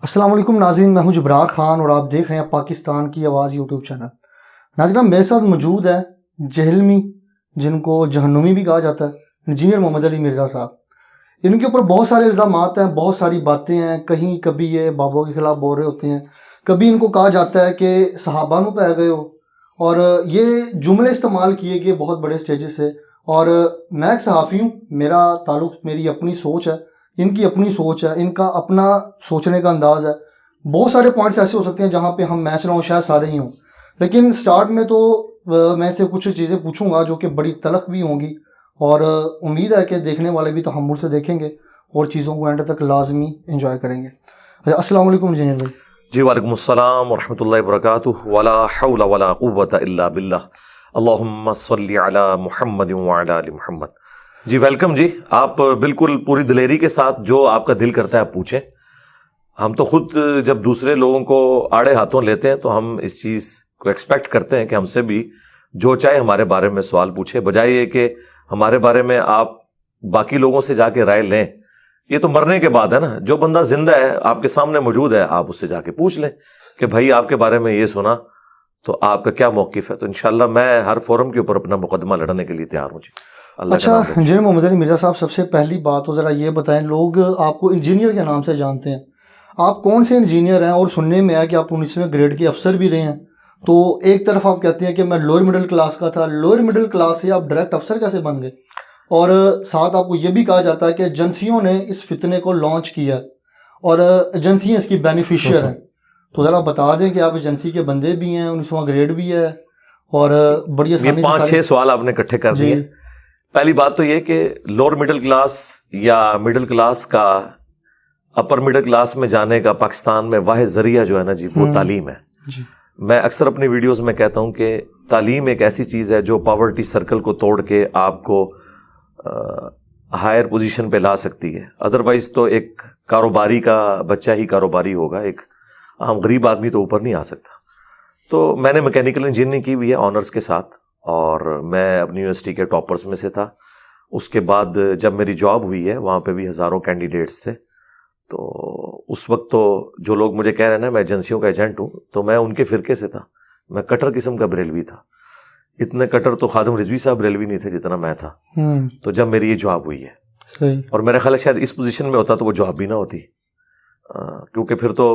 السلام علیکم ناظرین، میں ہوں جبرار خان اور آپ دیکھ رہے ہیں پاکستان کی آواز یوٹیوب چینل۔ ناظرین، میرے ساتھ موجود ہے جہلمی، جن کو جہنمی بھی کہا جاتا ہے، انجینئر محمد علی مرزا صاحب۔ ان کے اوپر بہت سارے الزامات ہیں، بہت ساری باتیں ہیں، کہیں کبھی یہ بابوں کے خلاف بول رہے ہوتے ہیں، کبھی ان کو کہا جاتا ہے کہ صحابہ نو پہ گئے ہو، اور یہ جملے استعمال کیے گئے بہت بڑے سٹیجز سے۔ اور میں ایک صحافی ہوں، میرا تعلق، میری اپنی سوچ ہے، ان کی اپنی سوچ ہے، ان کا اپنا سوچنے کا انداز ہے۔ بہت سارے پوائنٹس ایسے ہو سکتے ہیں جہاں پہ ہم میچ نہ ہوں، شاید سارے ہی ہوں، لیکن سٹارٹ میں تو میں سے کچھ چیزیں پوچھوں گا جو کہ بڑی تلخ بھی ہوں گی، اور امید ہے کہ دیکھنے والے بھی تحمل سے دیکھیں گے اور چیزوں کو اینڈ تک لازمی انجوائے کریں گے۔ السلام علیکم انجینئر بھائی۔ جی وعلیکم السلام ورحمۃ اللہ وبرکاتہ، ولا حول ولا قوۃ الا باللہ، اللہم صلی علی محمد وعلی آل محمد۔ جی ویلکم جی، آپ بالکل پوری دلیری کے ساتھ جو آپ کا دل کرتا ہے آپ پوچھیں۔ ہم تو خود جب دوسرے لوگوں کو آڑے ہاتھوں لیتے ہیں تو ہم اس چیز کو ایکسپیکٹ کرتے ہیں کہ ہم سے بھی جو چاہے ہمارے بارے میں سوال پوچھے، بجائے یہ کہ ہمارے بارے میں آپ باقی لوگوں سے جا کے رائے لیں۔ یہ تو مرنے کے بعد ہے نا، جو بندہ زندہ ہے آپ کے سامنے موجود ہے، آپ اس سے جا کے پوچھ لیں کہ بھائی آپ کے بارے میں یہ سنا تو آپ کا کیا موقف ہے۔ تو انشاءاللہ میں ہر فورم کے اوپر اپنا مقدمہ لڑنے کے لیے تیار ہوں جی۔ اچھا انجینئر محمد علی مرزا صاحب، سب سے پہلی بات تو ذرا یہ بتائیں، لوگ آپ کو انجینئر کے نام سے جانتے ہیں، آپ کون سے انجینئر ہیں؟ اور سننے میں ہے کہ آپ 19ویں گریڈ کے افسر بھی رہے ہیں، تو ایک طرف آپ کہتے ہیں کہ میں لوئر مڈل کلاس کا تھا، لوئر مڈل کلاس سے آپ ڈائریکٹ افسر کیسے بن گئے؟ اور ساتھ آپ کو یہ بھی کہا جاتا ہے کہ ایجنسیوں نے اس فتنے کو لانچ کیا اور ایجنسیاں اس کی بینیفیشیئر ہیں، تو ذرا بتا دیں کہ آپ ایجنسی کے بندے بھی ہیں، 19واں گریڈ بھی ہے، اور بڑی آسانی سے 5-6 سوال آپ نے اکٹھے کر دیے۔ پہلی بات تو یہ کہ لوور مڈل کلاس یا مڈل کلاس کا اپر مڈل کلاس میں جانے کا پاکستان میں واحد ذریعہ جو ہے نا جی، وہ تعلیم ہے۔ میں اکثر اپنی ویڈیوز میں کہتا ہوں کہ تعلیم ایک ایسی چیز ہے جو پاورٹی سرکل کو توڑ کے آپ کو ہائر پوزیشن پہ لا سکتی ہے، ادروائز تو ایک کاروباری کا بچہ ہی کاروباری ہوگا، ایک عام غریب آدمی تو اوپر نہیں آ سکتا۔ تو میں نے میکینیکل انجینئرنگ کی ہوئی ہے آنرز کے ساتھ، اور میں اپنی یونیورسٹی کے ٹاپرز میں سے تھا۔ اس کے بعد جب میری جاب ہوئی ہے وہاں پہ بھی ہزاروں کینڈیڈیٹس تھے، تو اس وقت تو جو لوگ مجھے کہہ رہے ہیں نا میں ایجنسیوں کا ایجنٹ ہوں، تو میں ان کے فرقے سے تھا، میں کٹر قسم کا بریلوی تھا۔ اتنے کٹر تو خادم رضوی صاحب بریلوی نہیں تھے جتنا میں تھا۔ تو جب میری یہ جاب ہوئی ہے، اور میرا خیال ہے شاید اس پوزیشن میں ہوتا تو وہ جاب بھی نہ ہوتی، کیونکہ پھر تو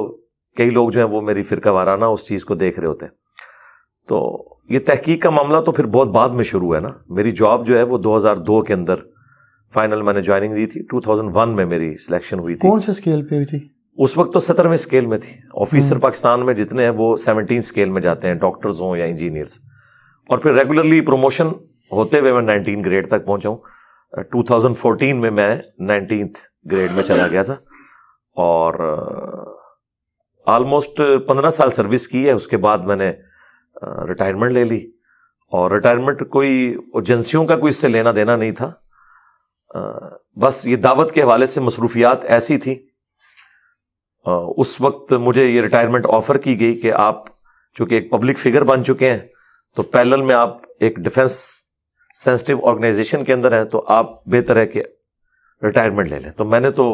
کئی لوگ جو ہیں وہ میری فرقہ وارانہ اس چیز کو دیکھ رہے ہوتے ہیں۔ تو یہ تحقیق کا معاملہ تو پھر بہت بعد میں شروع ہے نا۔ میری جاب جو ہے وہ 2002 کے اندر فائنل میں نے جوائننگ دی تھی، 2001 میں میری سلیکشن ہوئی تھی۔ کون سے اسکیل پہ ہوئی تھی؟ اس وقت تو 17ویں اسکیل میں تھی۔ آفیسر پاکستان میں جتنے ہیں وہ 17 اسکیل میں جاتے ہیں، ڈاکٹرز ہوں یا انجینئرز، اور پھر ریگولرلی پروموشن ہوتے ہوئے میں 19 گریڈ تک پہنچا ہوں۔ 2014 میں 19th گریڈ میں چلا گیا تھا، اور آلموسٹ 15 سال سروس کی ہے۔ اس کے بعد میں نے ریٹائرمنٹ لے لی، اور ریٹائرمنٹ کوئی ایجنسیوں کا کوئی اس سے لینا دینا نہیں تھا، بس یہ دعوت کے حوالے سے مصروفیات ایسی تھی۔ اس وقت مجھے یہ ریٹائرمنٹ آفر کی گئی کہ آپ چونکہ ایک پبلک فگر بن چکے ہیں تو پیرلل میں آپ ایک ڈیفنس سینسٹیو آرگنائزیشن کے اندر ہیں، تو آپ بہتر ہے کہ ریٹائرمنٹ لے لیں۔ تو میں نے تو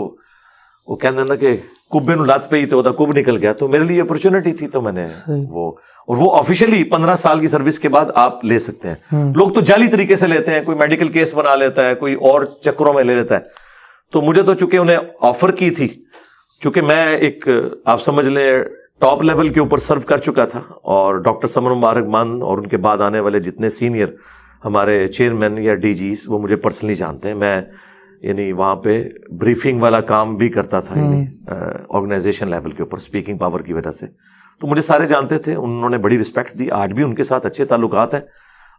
وہ کہنا نا کہ کبے نو لات پہ ہی تو کب نکل گیا، تو میرے لیے اپرچونٹی تھی، تو میں نے وہ آفیشیلی 15 سال کی سروس کے بعد آپ لے سکتے ہیں۔ لوگ تو جعلی طریقے سے لیتے ہیں، کوئی میڈیکل کیس بنا لیتا ہے، کوئی اور چکروں میں لے لیتا ہے۔ تو مجھے تو چونکہ انہیں آفر کی تھی، چونکہ میں ایک آپ سمجھ لیں ٹاپ لیول کے اوپر سرو کر چکا تھا، اور ڈاکٹر سمر مبارک مان اور ان کے بعد آنے والے جتنے سینئر ہمارے چیئرمین یا ڈی جیز وہ مجھے پرسنلی جانتے ہیں۔ میں یعنی وہاں پہ بریفنگ والا کام بھی کرتا تھا، آرگنائزیشن لیول کے اوپر اسپیکنگ پاور کی وجہ سے، تو مجھے سارے جانتے تھے، انہوں نے بڑی رسپیکٹ دی۔ آج بھی ان کے ساتھ اچھے تعلقات ہیں،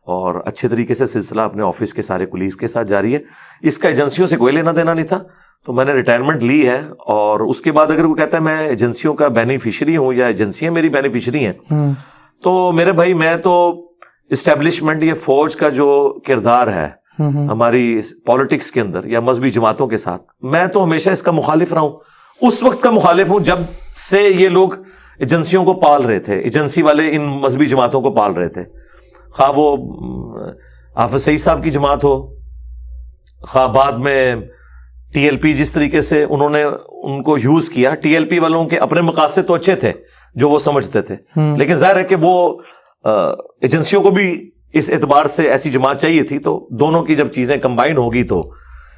اور اچھے طریقے سے سلسلہ اپنے آفس کے سارے کولیگز کے ساتھ جاری ہے۔ اس کا ایجنسیوں سے کوئی لینا دینا نہیں تھا، تو میں نے ریٹائرمنٹ لی ہے۔ اور اس کے بعد اگر وہ کہتا ہے میں ایجنسیوں کا بینیفیشری ہوں یا ایجنسیاں میری بینیفیشری ہیں، تو میرے بھائی میں تو اسٹیبلشمنٹ یا فوج کا جو کردار ہے ہماری پالیٹکس کے اندر یا مذہبی جماعتوں کے ساتھ، میں تو ہمیشہ اس کا مخالف رہا ہوں۔ اس وقت کا مخالف ہوں جب سے یہ لوگ ایجنسیوں کو پال رہے تھے، ایجنسی والے ان مذہبی جماعتوں کو پال رہے تھے، خواہ وہ حافظ سعید صاحب کی جماعت ہو، خواہ بعد میں ٹی ایل پی جس طریقے سے انہوں نے ان کو یوز کیا. ٹی ایل پی والوں کے اپنے مقاصد تو اچھے تھے جو وہ سمجھتے تھے, لیکن ظاہر ہے کہ وہ ایجنسیوں کو بھی اس اعتبار سے ایسی جماعت چاہیے تھی, تو دونوں کی جب چیزیں کمبائن ہوگی تو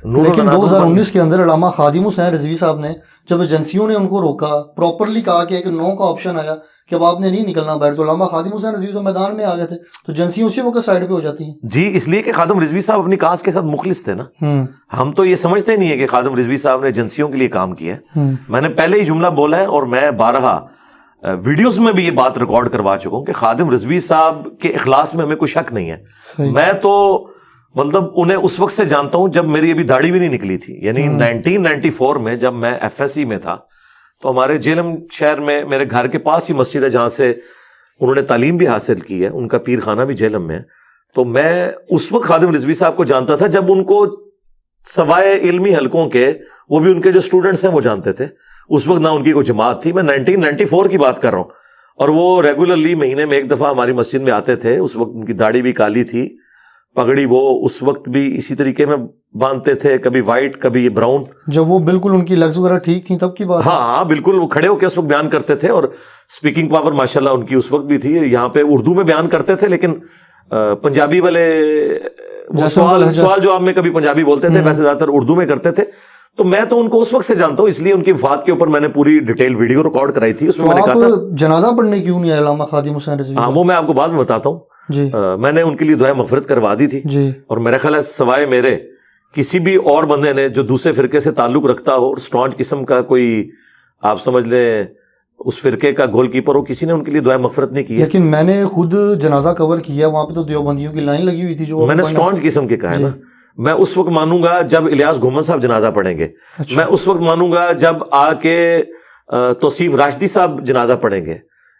لیکن 2019 کے اندر علامہ خادم حسین رضوی صاحب نے جب ایجنسیوں نے ان کو روکا, پراپرلی کہا کہ ایک نو کا آپشن آیا کہ اب آپ نے نہیں نکلنا باہر, تو علامہ خادم حسین رضوی تو میدان میں آ گئے تھے, تو ایجنسیوں اسی وقت سائڈ پہ ہو جاتی ہیں. جی, اس لیے کہ خادم رضوی صاحب اپنی کاز کے ساتھ مخلص تھے نا. ہم تو یہ سمجھتے نہیں ہے کہ خادم رضوی صاحب نے ایجنسیوں کے لیے کام کیا ہے. میں نے پہلے ہی جملہ بولا ہے اور میں بارہا ویڈیوز میں بھی یہ بات ریکارڈ کروا چکا ہوں کہ خادم رضوی صاحب کے اخلاص میں ہمیں کوئی شک نہیں ہے. میں تو مطلب انہیں اس وقت سے جانتا ہوں جب میری ابھی داڑھی بھی نہیں نکلی تھی, یعنی 1994 میں جب میں ایف ایس سی میں تھا, تو ہمارے جیلم شہر میں میرے گھر کے پاس ہی مسجد ہے جہاں سے انہوں نے تعلیم بھی حاصل کی ہے, ان کا پیر خانہ بھی جیلم میں ہے. تو میں اس وقت خادم رضوی صاحب کو جانتا تھا جب ان کو سوائے علمی حلقوں کے وہ بھی ان کے جو اسٹوڈنٹس ہیں وہ جانتے تھے. اس وقت نہ ان کی کوئی جماعت تھی, میں 1994 کی بات کر رہا ہوں, اور وہ ریگولرلی مہینے میں ایک دفعہ ہماری مسجد میں آتے تھے. اس وقت ان کی داڑھی بھی کالی تھی, پگڑی وہ اس وقت بھی اسی طریقے میں باندھتے تھے, کبھی وائٹ کبھی براؤن. جب وہ بالکل ان کی لگز وغیرہ ٹھیک تھیں تب کی بات؟ ہاں بالکل, وہ کھڑے ہو کے اس وقت بیان کرتے تھے, اور اسپیکنگ پاور ماشاءاللہ ان کی اس وقت بھی تھی. یہاں پہ اردو میں بیان کرتے تھے, لیکن پنجابی والے سوال جو آپ میں کبھی پنجابی بولتے تھے, ویسے زیادہ تر اردو میں کرتے تھے. تو میں تو ان کو اس وقت سے جانتا ہوں, اس لیے ان کی وفات کے اوپر میں نے پوری ڈیٹیل ویڈیو ریکارڈ کرائی تھی. اس میں نے کہا تھا جنازہ پڑھنے کیوں نہیں آئے علامہ خادم حسین رضوی؟ ہاں وہ میں آپ کو بعد میں بتاتا ہوں. جی, میں نے ان کے لیے دعائے مغفرت کروا دی تھی. جی, اور میرا خیال ہے سوائے میرے کسی بھی اور بندے نے جو دوسرے فرقے سے تعلق رکھتا ہو اور اسٹرانج قسم کا کوئی آپ سمجھ لیں اس فرقے کا گول کیپر ہو, کسی نے ان کے لیے دعائے مغفرت نہیں کی ہے. لیکن میں نے خود جنازہ کور کیا, وہاں پہ تو دیوبندیوں کی لائن لگی ہوئی تھی. جو میں نے اسٹرانج قسم کے کہا ہے نا, میں اس وقت مانوں گا جب الیاس گھومن صاحب جنازہ پڑھیں گے. میں اس وقت مانوں گا جب آ کے توصیف راشدی صاحب جنازہ پڑھیں گے.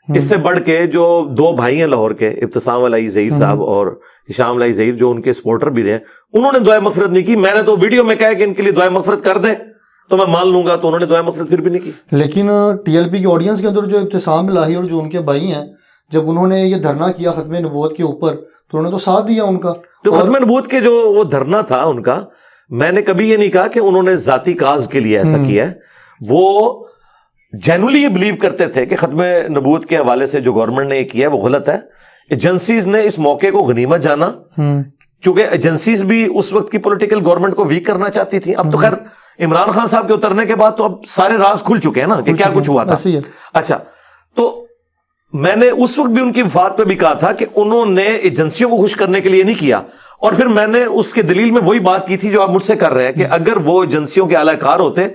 اس سے بڑھ کے جو دو بھائی ہیں لاہور کے, ابتسام علی ظہیر صاحب اور ہشام علی ظہیر, جو ان کے سپورٹر بھی رہے, انہوں نے دعائے مغفرت نہیں کی. میں نے تو ویڈیو میں کہا کہ ان کے لیے دعائے مغفرت کر دیں تو میں مان لوں گا, تو انہوں نے دعائے مغفرت پھر بھی نہیں کی. لیکن ٹی ایل پی کی آڈینس کے اندر جو ابتسام الہی اور جو ان کے بھائی ہیں, جب انہوں نے یہ دھرنا کیا ختم نبوت کے اوپر, تو انہوں نے تو ساتھ دیا ان کا. تو ختم نبوت کے جو وہ دھرنا تھا ان کا, میں نے کبھی یہ نہیں کہا کہ انہوں نے ذاتی کاز کے لیے ایسا کیا ہے. وہ جینولی یہ بلیو کرتے تھے کہ ختم نبوت کے حوالے سے جو گورنمنٹ نے یہ کیا ہے وہ غلط ہے. ایجنسیز نے اس موقع کو غنیمت جانا, کیونکہ ایجنسیز بھی اس وقت کی پولیٹیکل گورنمنٹ کو ویک کرنا چاہتی تھی. اب تو خیر عمران خان صاحب کے اترنے کے بعد تو اب سارے راز کھل چکے ہیں نا کہ کیا کچھ ہوا تھا. اچھا, تو میں نے اس وقت بھی ان کی وفات پہ بھی کہا تھا کہ انہوں نے ایجنسیوں کو خوش کرنے کے لیے نہیں کیا, اور پھر میں نے اس کے دلیل میں وہی بات کی تھی جو آپ مجھ سے کر رہے ہیں کہ اگر وہ ایجنسیوں کے اعلی کار ہوتے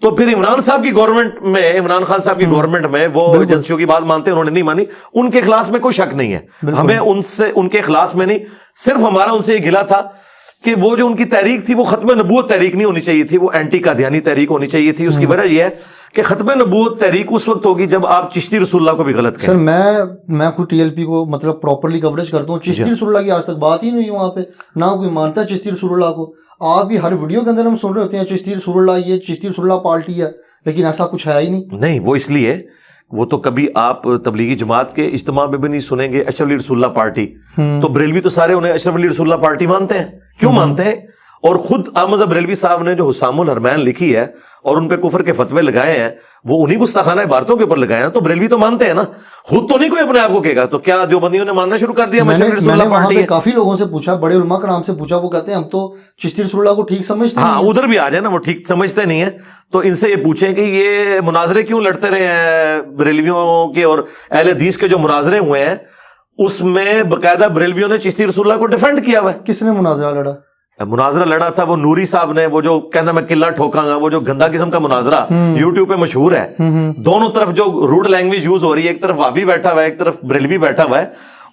تو پھر عمران صاحب کی گورنمنٹ میں, عمران خان صاحب کی گورنمنٹ میں وہ ایجنسیوں کی بات مانتے, انہوں نے نہیں مانی. ان کے اخلاص میں کوئی شک نہیں ہے, ہمیں ان سے ان کے اخلاص میں نہیں, صرف ہمارا ان سے یہ گلا تھا کہ وہ جو ان کی تحریک تھی وہ ختم نبوت تحریک نہیں ہونی چاہیے تھی, وہ اینٹی قادیانی تحریک ہونی چاہیے تھی. اس کی وجہ یہ ہے کہ ختم نبوت تحریک اس وقت ہوگی جب آپ چشتی رسول اللہ کو بھی غلط کہیں. سر میں خود ٹی ایل پی کو مطلب پراپرلی کوریج کرتا ہوں. چشتی رسول اللہ کی آج تک بات ہی نہیں ہوئی وہاں پہ, نہ کوئی مانتا ہے چشتی رسول اللہ کو. آپ بھی ہر ویڈیو کے اندر ہم سن رہے ہوتے ہیں چشتی رسول اللہ, یہ چشتی رسول اللہ پارٹی ہے, لیکن ایسا کچھ ہے ہی نہیں. نہیں, وہ اس لیے وہ تو کبھی آپ تبلیغی جماعت کے اجتماع میں بھی نہیں سنیں گے اشرف علی رسول اللہ پارٹی. تو بریلوی تو سارے انہیں اشرف علی رسول اللہ پارٹی مانتے ہیں. کیوں مانتے ہیں؟ اور خود احمد بریلوی صاحب نے جو حسام الحرمین لکھی ہے اور ان پہ کفر کے فتوے لگائے ہیں, وہ انہی گستاخانہ عبارتوں کے اوپر لگائے ہیں, تو بریلوی تو مانتے ہیں نا. خود تو نہیں کوئی اپنے آپ کو کہے گا, تو کیا دیوبندیوں نے ماننا شروع کر دیا میں نے وہاں پہ کافی لوگوں سے پوچھا, بڑے علماء کا نام سے پوچھا, وہ کہتے ہیں ہم تو چشتی رسول اللہ کو ٹھیک سمجھتے ہیں. ہاں ادھر بھی آ جائے نا, وہ ٹھیک سمجھتے نہیں ہیں. تو ان سے یہ پوچھیں کہ یہ مناظرے کیوں لڑتے رہے ہیں بریلویوں کے اور اہل حدیث کے جو مناظرے ہوئے ہیں اس میں باقاعدہ بریلویوں نے چشتی رسول اللہ کو ڈیفینڈ کیا ہوا ہے. کس نے مناظرہ لڑا؟ مناظرہ لڑا تھا وہ نوری صاحب نے, وہ جو کہنا میں قلعہ ٹھوکاں گا, وہ جو گندا قسم کا مناظرہ یوٹیوب پہ مشہور ہے. دونوں طرف جو روڈ لینگویج یوز ہو رہی ہے, ایک طرف وابی بیٹھا ہوا ہے, ایک طرف بریلوی بیٹھا ہوا ہے,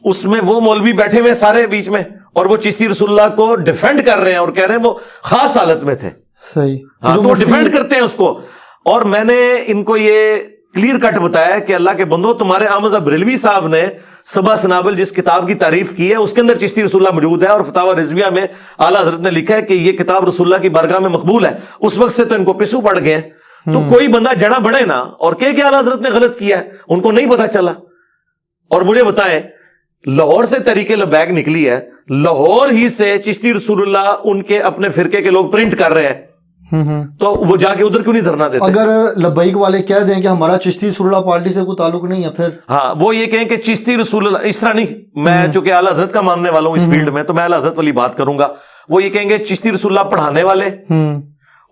اس میں وہ مولوی بیٹھے ہوئے سارے بیچ میں, اور وہ چشتی رسول اللہ کو ڈیفینڈ کر رہے ہیں اور کہہ رہے ہیں وہ خاص حالت میں تھے. صحیح, ہاں تو ڈیفینڈ کرتے ہیں اس کو. اور میں نے ان کو یہ کلیئر کٹ بتایا کہ اللہ کے بندو, تمہارے احمد بریلوی صاحب نے صبا سنابل جس کتاب کی تعریف کی ہے اس کے اندر چشتی رسول اللہ موجود ہے, اور فتاوی رضویہ میں اعلیٰ حضرت نے لکھا ہے کہ یہ کتاب رسول اللہ کی بارگاہ میں مقبول ہے. اس وقت سے تو ان کو پسو پڑ گئے ہیں. تو کوئی بندہ جڑا بڑھے نا اور کہ اعلیٰ حضرت نے غلط کیا ہے, ان کو نہیں پتا چلا. اور مجھے بتائیں, لاہور سے تحریک لبیک نکلی ہے, لاہور ہی سے چشتی رسول اللہ ان کے اپنے فرقے کے لوگ پرنٹ کر رہے ہیں. تو وہ جا کے ادھر کیوں نہیں دھرنا دیتے؟ اگر لبیک والے کہہ دیں کہ ہمارا چشتی رسول اللہ پارٹی سے کوئی تعلق نہیں ہے پھر؟ ہاں وہ یہ کہیں کہ چشتی رسول اللہ، اس طرح نہیں، میں چونکہ اعلیٰ حضرت کا ماننے والا ہوں اس فیلڈ میں، تو میں اعلیٰ حضرت والی بات کروں گا. وہ یہ کہیں گے چشتی رسول اللہ پڑھانے والے،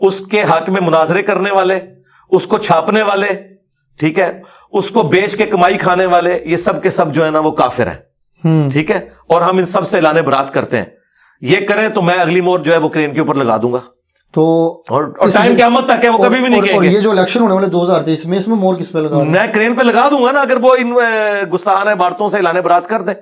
اس کے حق میں مناظرے کرنے والے، اس کو چھاپنے والے، ٹھیک ہے، اس کو بیچ کے کمائی کھانے والے، یہ سب کے سب جو ہے نا وہ کافر ہیں، ٹھیک ہے، اور ہم ان سب سے اعلان برات کرتے ہیں. یہ کریں تو میں اگلی مور جو ہے وہ کرین کے اوپر لگا دوں گا. تو اور ٹائم قیامت تک ہے، وہ کبھی بھی نہیں کہیں گے. یہ جو الیکشن ہونے والے 2023 میں، اس میں مور کس پہ لگا؟ میں کرین پہ لگا دوں گا نا، اگر وہ ان گستاخانہ عبارتوں سے اعلان برات کر دیں.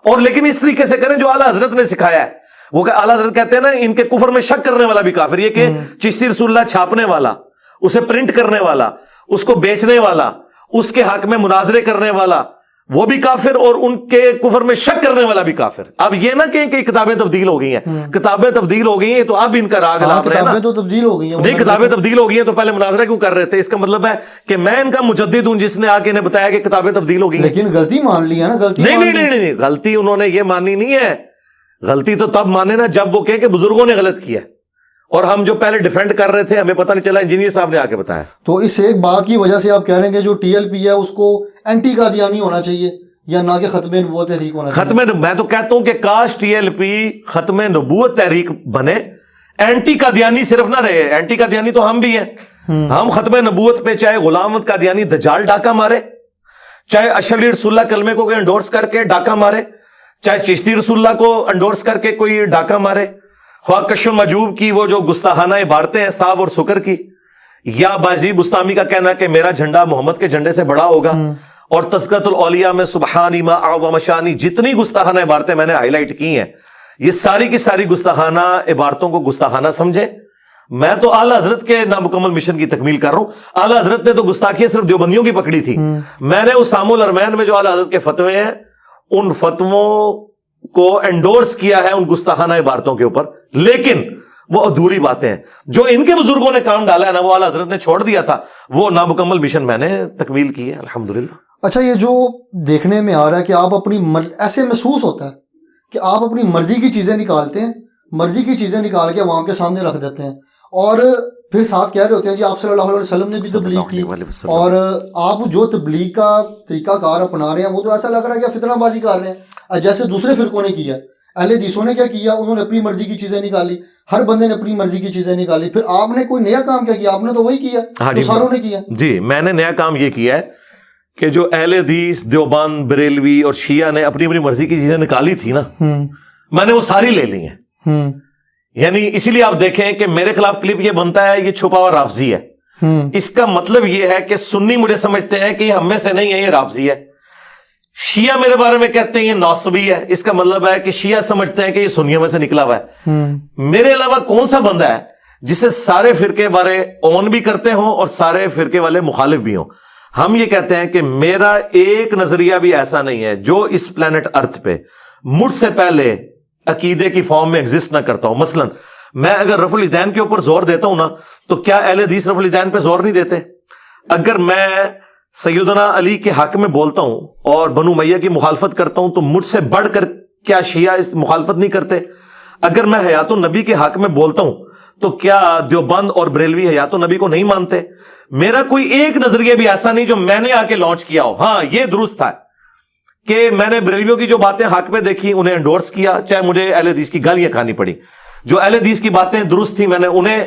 اور لیکن اس طریقے سے کریں جو اعلیٰ حضرت نے سکھایا ہے. وہ اعلیٰ حضرت کہتے ہیں نا ان کے کفر میں شک کرنے والا بھی کافر. یہ کہ چشتی رسول اللہ چھاپنے والا، اسے پرنٹ کرنے والا، اس کو بیچنے والا، اس کے حق میں مناظرے کرنے والا، وہ بھی کافر، اور ان کے کفر میں شک کرنے والا بھی کافر. اب یہ نہ کہیں کہ کتابیں تبدیل ہو گئی ہیں، کتابیں تبدیل ہو گئی ہیں تو اب ان کا راگ لاب رہے ہیں. کتابیں تو تبدیل ہو گئی ہیں. نہیں، کتابیں تبدیل ہو گئی ہیں تو پہلے مناظرہ کیوں کر رہے تھے؟ اس کا مطلب ہے کہ میں ان کا مجدد ہوں جس نے آ کے انہیں بتایا کہ کتابیں تبدیل ہو گئی ہیں. لیکن غلطی مان لی ہے نا. غلطی نہیں، غلطی انہوں نے یہ مانی نہیں ہے. غلطی تو تب مانے نا جب وہ کہے کہ بزرگوں نے غلط کیا، اور ہم جو پہلے ڈیفینڈ کر رہے تھے ہمیں پتہ نہیں چلا، انجینئر صاحب نے آ کے بتایا. تو اس ایک بات کی وجہ سے آپ کہہ رہے ہیں کہ جو ٹی ایل پی ہے اس کو اینٹی قادیانی ہونا چاہیے، یا نہ کہ ختم نبوت تحریک ہونا چاہیے؟ میں تو کہتا ہوں کہ کاش ٹی ایل پی ختم نبوت تحریک بنے، اینٹی قادیانی صرف نہ رہے. اینٹی قادیانی تو ہم بھی ہیں. ہم ختم نبوت پہ چاہے غلام احمد قادیانی دجال ڈاکہ مارے، چاہے اشرف رسول اللہ کلمے کو انڈورس کر کے ڈاکہ مارے، چاہے چشتی رسول اللہ کو انڈورس کر کے کوئی ڈاکہ مارے، خواہ کشف مجوب کی وہ جو گستاخانہ عبارتیں ہیں صاحب اور سکر کی، یا بازی بستامی کا کہنا کہ میرا جھنڈا محمد کے جھنڈے سے بڑا ہوگا، اور تذکرۃ الاولیاء میں سبحانی ما اعظم شانی جتنی گستاخانہ عبارتیں میں نے ہائی لائٹ کی ہیں، یہ ساری کی ساری گستاخانہ عبارتوں کو گستاخانہ سمجھے. میں تو اعلیٰ حضرت کے نامکمل مشن کی تکمیل کر رہا ہوں. اعلیٰ حضرت نے تو گستاخیاں صرف دیوبندیوں کی پکڑی تھی. میں نے اسام الارمین میں جو اعلیٰ حضرت کے فتوے ہیں ان فتووں کو انڈورس کیا ہے ان گستاخانہ عبارتوں کے اوپر، لیکن وہ ادھوری باتیں ہیں جو ان کے بزرگوں نے کام ڈالا ہے نا، وہ اعلیٰ حضرت نے چھوڑ دیا تھا، وہ نامکمل مشن میں نے تکمیل کی ہے الحمدللہ. اچھا، یہ جو دیکھنے میں آ رہا ہے کہ آپ اپنی ایسے محسوس ہوتا ہے کہ آپ اپنی مرضی کی چیزیں نکالتے ہیں، مرضی کی چیزیں نکال کے عوام کے سامنے رکھ دیتے ہیں، اور پھر ساتھ کہہ رہے ہوتے ہیں جی آپ صلی اللہ علیہ وسلم نے بھی تبلیغ کی، اور آپ جو تبلیغ کا طریقہ کار اپنا رہے ہیں وہ تو ایسا لگ رہا ہے کہ فتنہ بازی کر رہے ہیں، جیسے دوسرے فرقوں نے کیا. اہل حدیثوں نے کیا کیا؟ انہوں نے اپنی مرضی کی چیزیں نکالی، ہر بندے نے اپنی مرضی کی چیزیں نکالی. پھر آپ نے کوئی نیا کام کیا کیا؟ آپ نے تو وہی کیا جو ساروں نے کیا. جی، میں نے نیا کام یہ کیا ہے کہ جو اہل حدیث دیوبند بریلوی اور شیعہ نے اپنی اپنی مرضی کی چیزیں نکالی تھی نا، میں نے وہ ساری لے لی ہیں. یعنی اسی لیے آپ دیکھیں کہ میرے خلاف کلپ یہ بنتا ہے، یہ چھپا ہوا رافضی ہے. اس کا مطلب یہ ہے کہ سنی مجھے سمجھتے ہیں کہ یہ ہم میں سے نہیں ہے، یہ رافضی ہے. شیعہ میرے بارے میں کہتے ہیں یہ ناصبی ہے، اس کا مطلب ہے کہ شیعہ سمجھتے ہیں کہ یہ سنیوں میں سے نکلا ہوا ہے. میرے علاوہ کون سا بندہ ہے جسے سارے فرقے والے اون بھی کرتے ہوں اور سارے فرقے والے مخالف بھی ہوں؟ ہم یہ کہتے ہیں کہ میرا ایک نظریہ بھی ایسا نہیں ہے جو اس پلانٹ ارتھ پہ مجھ سے پہلے عقیدے کی فارم میں ایگزسٹ نہ کرتا ہوں. مثلا میں اگر رفع الیدین کے اوپر زور دیتا ہوں نا، تو کیا اہل حدیث رفع الیدین پہ زور نہیں دیتے؟ اگر میں سیدنا علی کے حق میں بولتا ہوں اور بنو امیہ کی مخالفت کرتا ہوں تو مجھ سے بڑھ کر کیا شیعہ اس مخالفت نہیں کرتے؟ اگر میں حیات النبی کے حق میں بولتا ہوں تو کیا دیوبند اور بریلوی حیات النبی کو نہیں مانتے؟ میرا کوئی ایک نظریہ بھی ایسا نہیں جو میں نے آ کے لانچ کیا ہو. ہاں، یہ درست تھا کہ میں نے بریلویوں کی جو باتیں حق میں دیکھی انہیں انڈورس کیا، چاہے مجھے اہل حدیث کی گالیاں کھانی پڑی. جو اہل حدیث کی باتیں درست تھی میں نے انہیں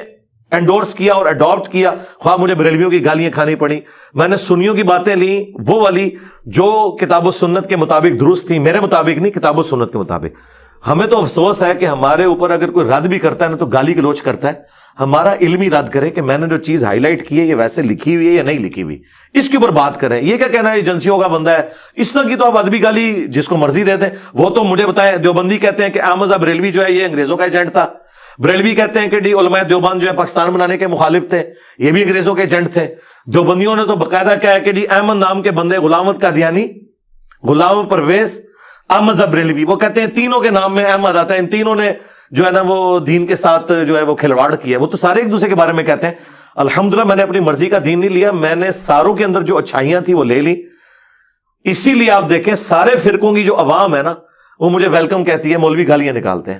انڈورس کیا اور اڈاپٹ کیا، خواہ مجھے بریلویوں کی گالیاں کھانی پڑی. میں نے سنیوں کی باتیں لی، وہ والی جو کتاب و سنت کے مطابق درست تھی، میرے مطابق نہیں، کتاب و سنت کے مطابق. ہمیں تو افسوس ہے کہ ہمارے اوپر اگر کوئی رد بھی کرتا ہے نا تو گالی گلوچ کرتا ہے. ہمارا علمی رد کرے کہ میں نے جو چیز ہائی لائٹ کی ہے یہ ویسے لکھی ہوئی ہے یا نہیں لکھی ہوئی، اس کے اوپر بات کریں. یہ کیا کہنا ہے ایجنسیوں کا بندہ ہے، اس طرح کی تو آپ ادبی گالی جس کو مرضی دیتے ہیں. وہ تو مجھے بتائیں، دیوبندی کہتے ہیں کہ احمد بریلوی جو ہے یہ انگریزوں کا ایجنٹ تھا. بریلوی کہتے ہیں کہ علماء دیوبند جو ہے پاکستان بنانے کے مخالف تھے، یہ بھی انگریزوں کے ایجنٹ تھے. دیوبندیوں نے تو باقاعدہ کہا ہے کہ احمد نام کے بندے، غلام احمد قادیانی، غلام پرویز، احمد بریلوی، وہ کہتے ہیں تینوں کے نام میں احمد آتا ہے. ان تینوں نے جو ہے نا وہ دین کے ساتھ جو ہے وہ کھلواڑ کیا. وہ تو سارے ایک دوسرے کے بارے میں کہتے ہیں. الحمدللہ میں نے اپنی مرضی کا دین نہیں لیا، میں نے ساروں کے اندر جو اچھائیاں تھی وہ لے لی. اسی لیے آپ دیکھیں سارے فرقوں کی جو عوام ہے نا وہ مجھے ویلکم کہتی ہے، مولوی گالیاں نکالتے ہیں.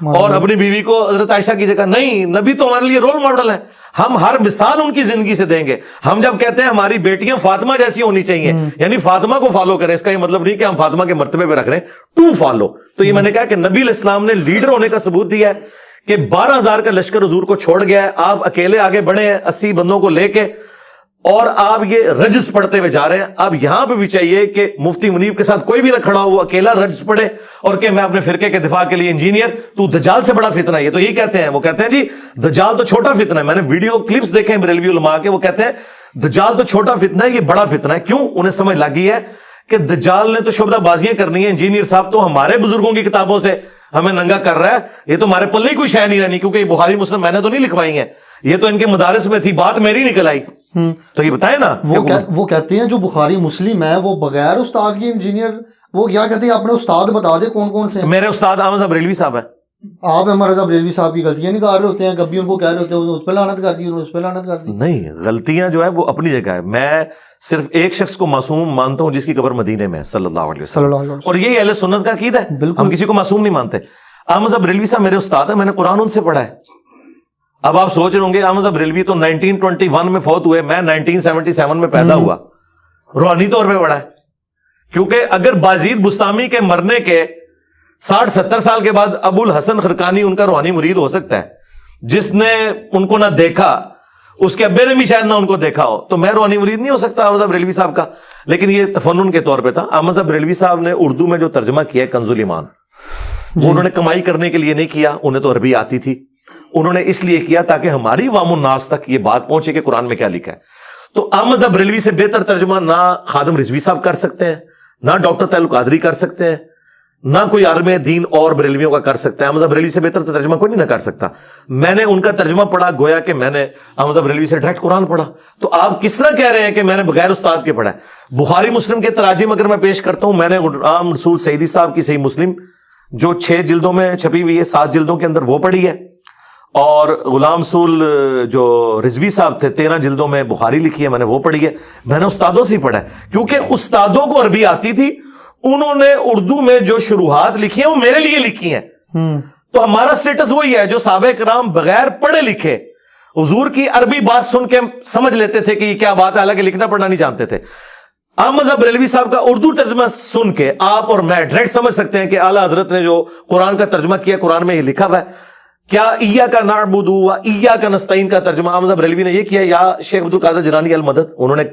اور اپنی بیوی کو حضرت عائشہ کی جگہ. نہیں, نبی تو ہمارے لیے رول ماڈل ہیں, ہم ہر مثال ان کی زندگی سے دیں گے. ہم جب کہتے ہیں ہماری بیٹیاں فاطمہ جیسی ہونی چاہیے, یعنی فاطمہ کو فالو کریں, اس کا یہ مطلب نہیں کہ ہم فاطمہ کے مرتبے پہ رکھ رہے ہیں, ٹو فالو. تو یہ میں نے کہا کہ نبی علیہ السلام نے لیڈر ہونے کا ثبوت دیا ہے کہ 12,000 کا لشکر حضور کو چھوڑ گیا ہے, آپ اکیلے آگے بڑھے ہیں 80 بندوں کو لے کے, اور آپ یہ رجس پڑھتے ہوئے جا رہے ہیں. اب یہاں پہ بھی چاہیے کہ مفتی منیب کے ساتھ کوئی بھی نہ کھڑا ہو, وہ اکیلا رجس پڑھے اور کہ میں اپنے فرقے کے دفاع کے لیے انجینئر, تو دجال سے بڑا فتنہ ہے. یہ تو یہی کہتے ہیں, وہ کہتے ہیں جی دجال تو چھوٹا فتنہ ہے. میں نے ویڈیو کلپس دیکھے ہیں بریلوی علماء کے, وہ کہتے ہیں دجال تو چھوٹا فتنہ ہے, یہ بڑا فتنہ ہے. کیوں؟ انہیں سمجھ لگی ہے کہ دجال نے تو شعبدہ بازیاں کرنی ہیں, انجینئر صاحب تو ہمارے بزرگوں کی کتابوں سے ہمیں ننگا کر رہا ہے, یہ تو ہمارے پلے ہی کوئی شے نہیں رہنی, کیونکہ یہ بخاری مسلم میں نے تو نہیں لکھوائی ہیں, یہ تو ان کے مدارس میں تھی, بات میری نکل آئی. تو یہ بتائیں نا, وہ کہتے ہیں جو بخاری مسلم ہے وہ بغیر استاد کے انجینئر, وہ کیا کہتے ہیں اپنے استاد بتا دے کون کون سے. میرے استاد احمد صاحب بریلوی صاحب ہیں. آپ احمد رضا بریلوی صاحب کی غلطیاں نکال رہے ہوتے ہیں, کبھی ان کو کہہ رہے ہوتے ہیں اس پہ لعنت کر دی, اس پہ لعنت کر دی. نہیں, غلطیاں جو ہے وہ اپنی جگہ ہے. میں صرف ایک شخص کو معصوم مانتا ہوں جس کی قبر مدینے میں صلی اللہ علیہ وسلم, اور یہی اہل سنت کا عقیدہ ہے, ہم کسی کو معصوم نہیں مانتے. احمد صاحب بریلوی صاحب میرے استاد ہیں, میں نے قرآن ان سے پڑھا ہے. اب آپ سوچ رہے ہوں گے احمد صاحب بریلوی تو 1921 میں فوت ہوئے, میں 1977 میں پیدا ہوا, روحانی طور پہ پڑھا ہے. کیونکہ اگر بازید بستامی کے مرنے کے 60-70 سال کے بعد ابو الحسن خرقانی ان کا روحانی مرید ہو سکتا ہے, جس نے ان کو نہ دیکھا, اس کے ابے نے بھی شاید نہ ان کو دیکھا ہو, تو میں روحانی مرید نہیں ہو سکتا احمد صاحب بریلوی صاحب کا. لیکن یہ تفنن کے طور پہ تھا. احمد صاحب بریلوی صاحب نے اردو میں جو ترجمہ کیا ہے کنز الایمان, وہ انہوں نے کمائی کرنے کے لیے نہیں کیا, انہیں تو عربی آتی تھی, انہوں نے اس لیے کیا تاکہ ہماری عوام الناس تک یہ بات پہنچے کہ قرآن میں کیا لکھا ہے. تو احمد صاحب بریلوی سے بہتر ترجمہ نہ خادم رضوی صاحب کر سکتے ہیں, نہ ڈاکٹر تعلق قادری کر سکتے ہیں, نہ کوئی عالم دین اور بریلویوں کا کر سکتا ہے. احمد صاحب بریلوی سے بہتر ترجمہ کوئی نہیں نہ کر سکتا. میں نے ان کا ترجمہ پڑھا, گویا کہ میں نے احمد صاحب بریلوی سے ڈائریکٹ قرآن پڑھا. تو آپ کس طرح کہہ رہے ہیں کہ میں نے بغیر استاد کے پڑھا ہے؟ بخاری مسلم کے تراجم اگر میں پیش کرتا ہوں, میں نے غلام رسول سعیدی صاحب کی صحیح مسلم جو 6 جلدوں میں چھپی ہوئی ہے, 7 جلدوں کے اندر, وہ پڑھی ہے. اور غلام رسول جو رضوی صاحب تھے 13 جلدوں میں بخاری لکھی ہے, میں نے وہ پڑھی ہے. میں نے استادوں سے ہی پڑھا ہے, کیونکہ استادوں کو عربی آتی تھی, انہوں نے اردو میں جو شروحات لکھی ہیں وہ میرے لیے لکھی ہیں. تو ہمارا سٹیٹس وہی ہے جو صحابہ کرام بغیر پڑھے لکھے حضور کی عربی بات سن کے سمجھ لیتے تھے کہ یہ کیا بات ہے, حالانکہ لکھنا پڑھنا نہیں جانتے تھے. احمد صاحب بریلوی صاحب کا اردو ترجمہ سن کے آپ اور میں ڈائریکٹ سمجھ سکتے ہیں کہ اعلیٰ حضرت نے جو قرآن کا ترجمہ کیا, قرآن میں یہ لکھا ہوا ہے. کیا ایاک نعبد و ایاک نستعین کا ترجمہ احمد صاحب بریلوی نے یہ کیا, یا شیخ عبد القادر جیلانی المدد انہوں نے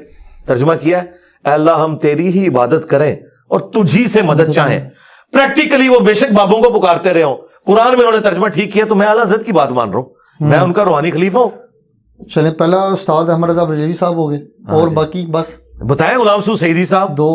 ترجمہ کیا ہے, اے اللہ ہم تیری ہی عبادت کریں اور تجھی سے مدد چاہیں. پریکٹیکلی وہ بے شک بابوں کو پکارتے رہے ہوں, قرآن میں انہوں نے ترجمہ ٹھیک کیا, تو میں اعلیٰ حضرت کی بات مان رہا ہوں, میں ان کا روحانی خلیفہ ہوں. چلیں, پہلا استاد احمد رضا بریلوی صاحب ہو گئے, اور باقی بس بتائیں. غلام رسول سعیدی صاحب 2,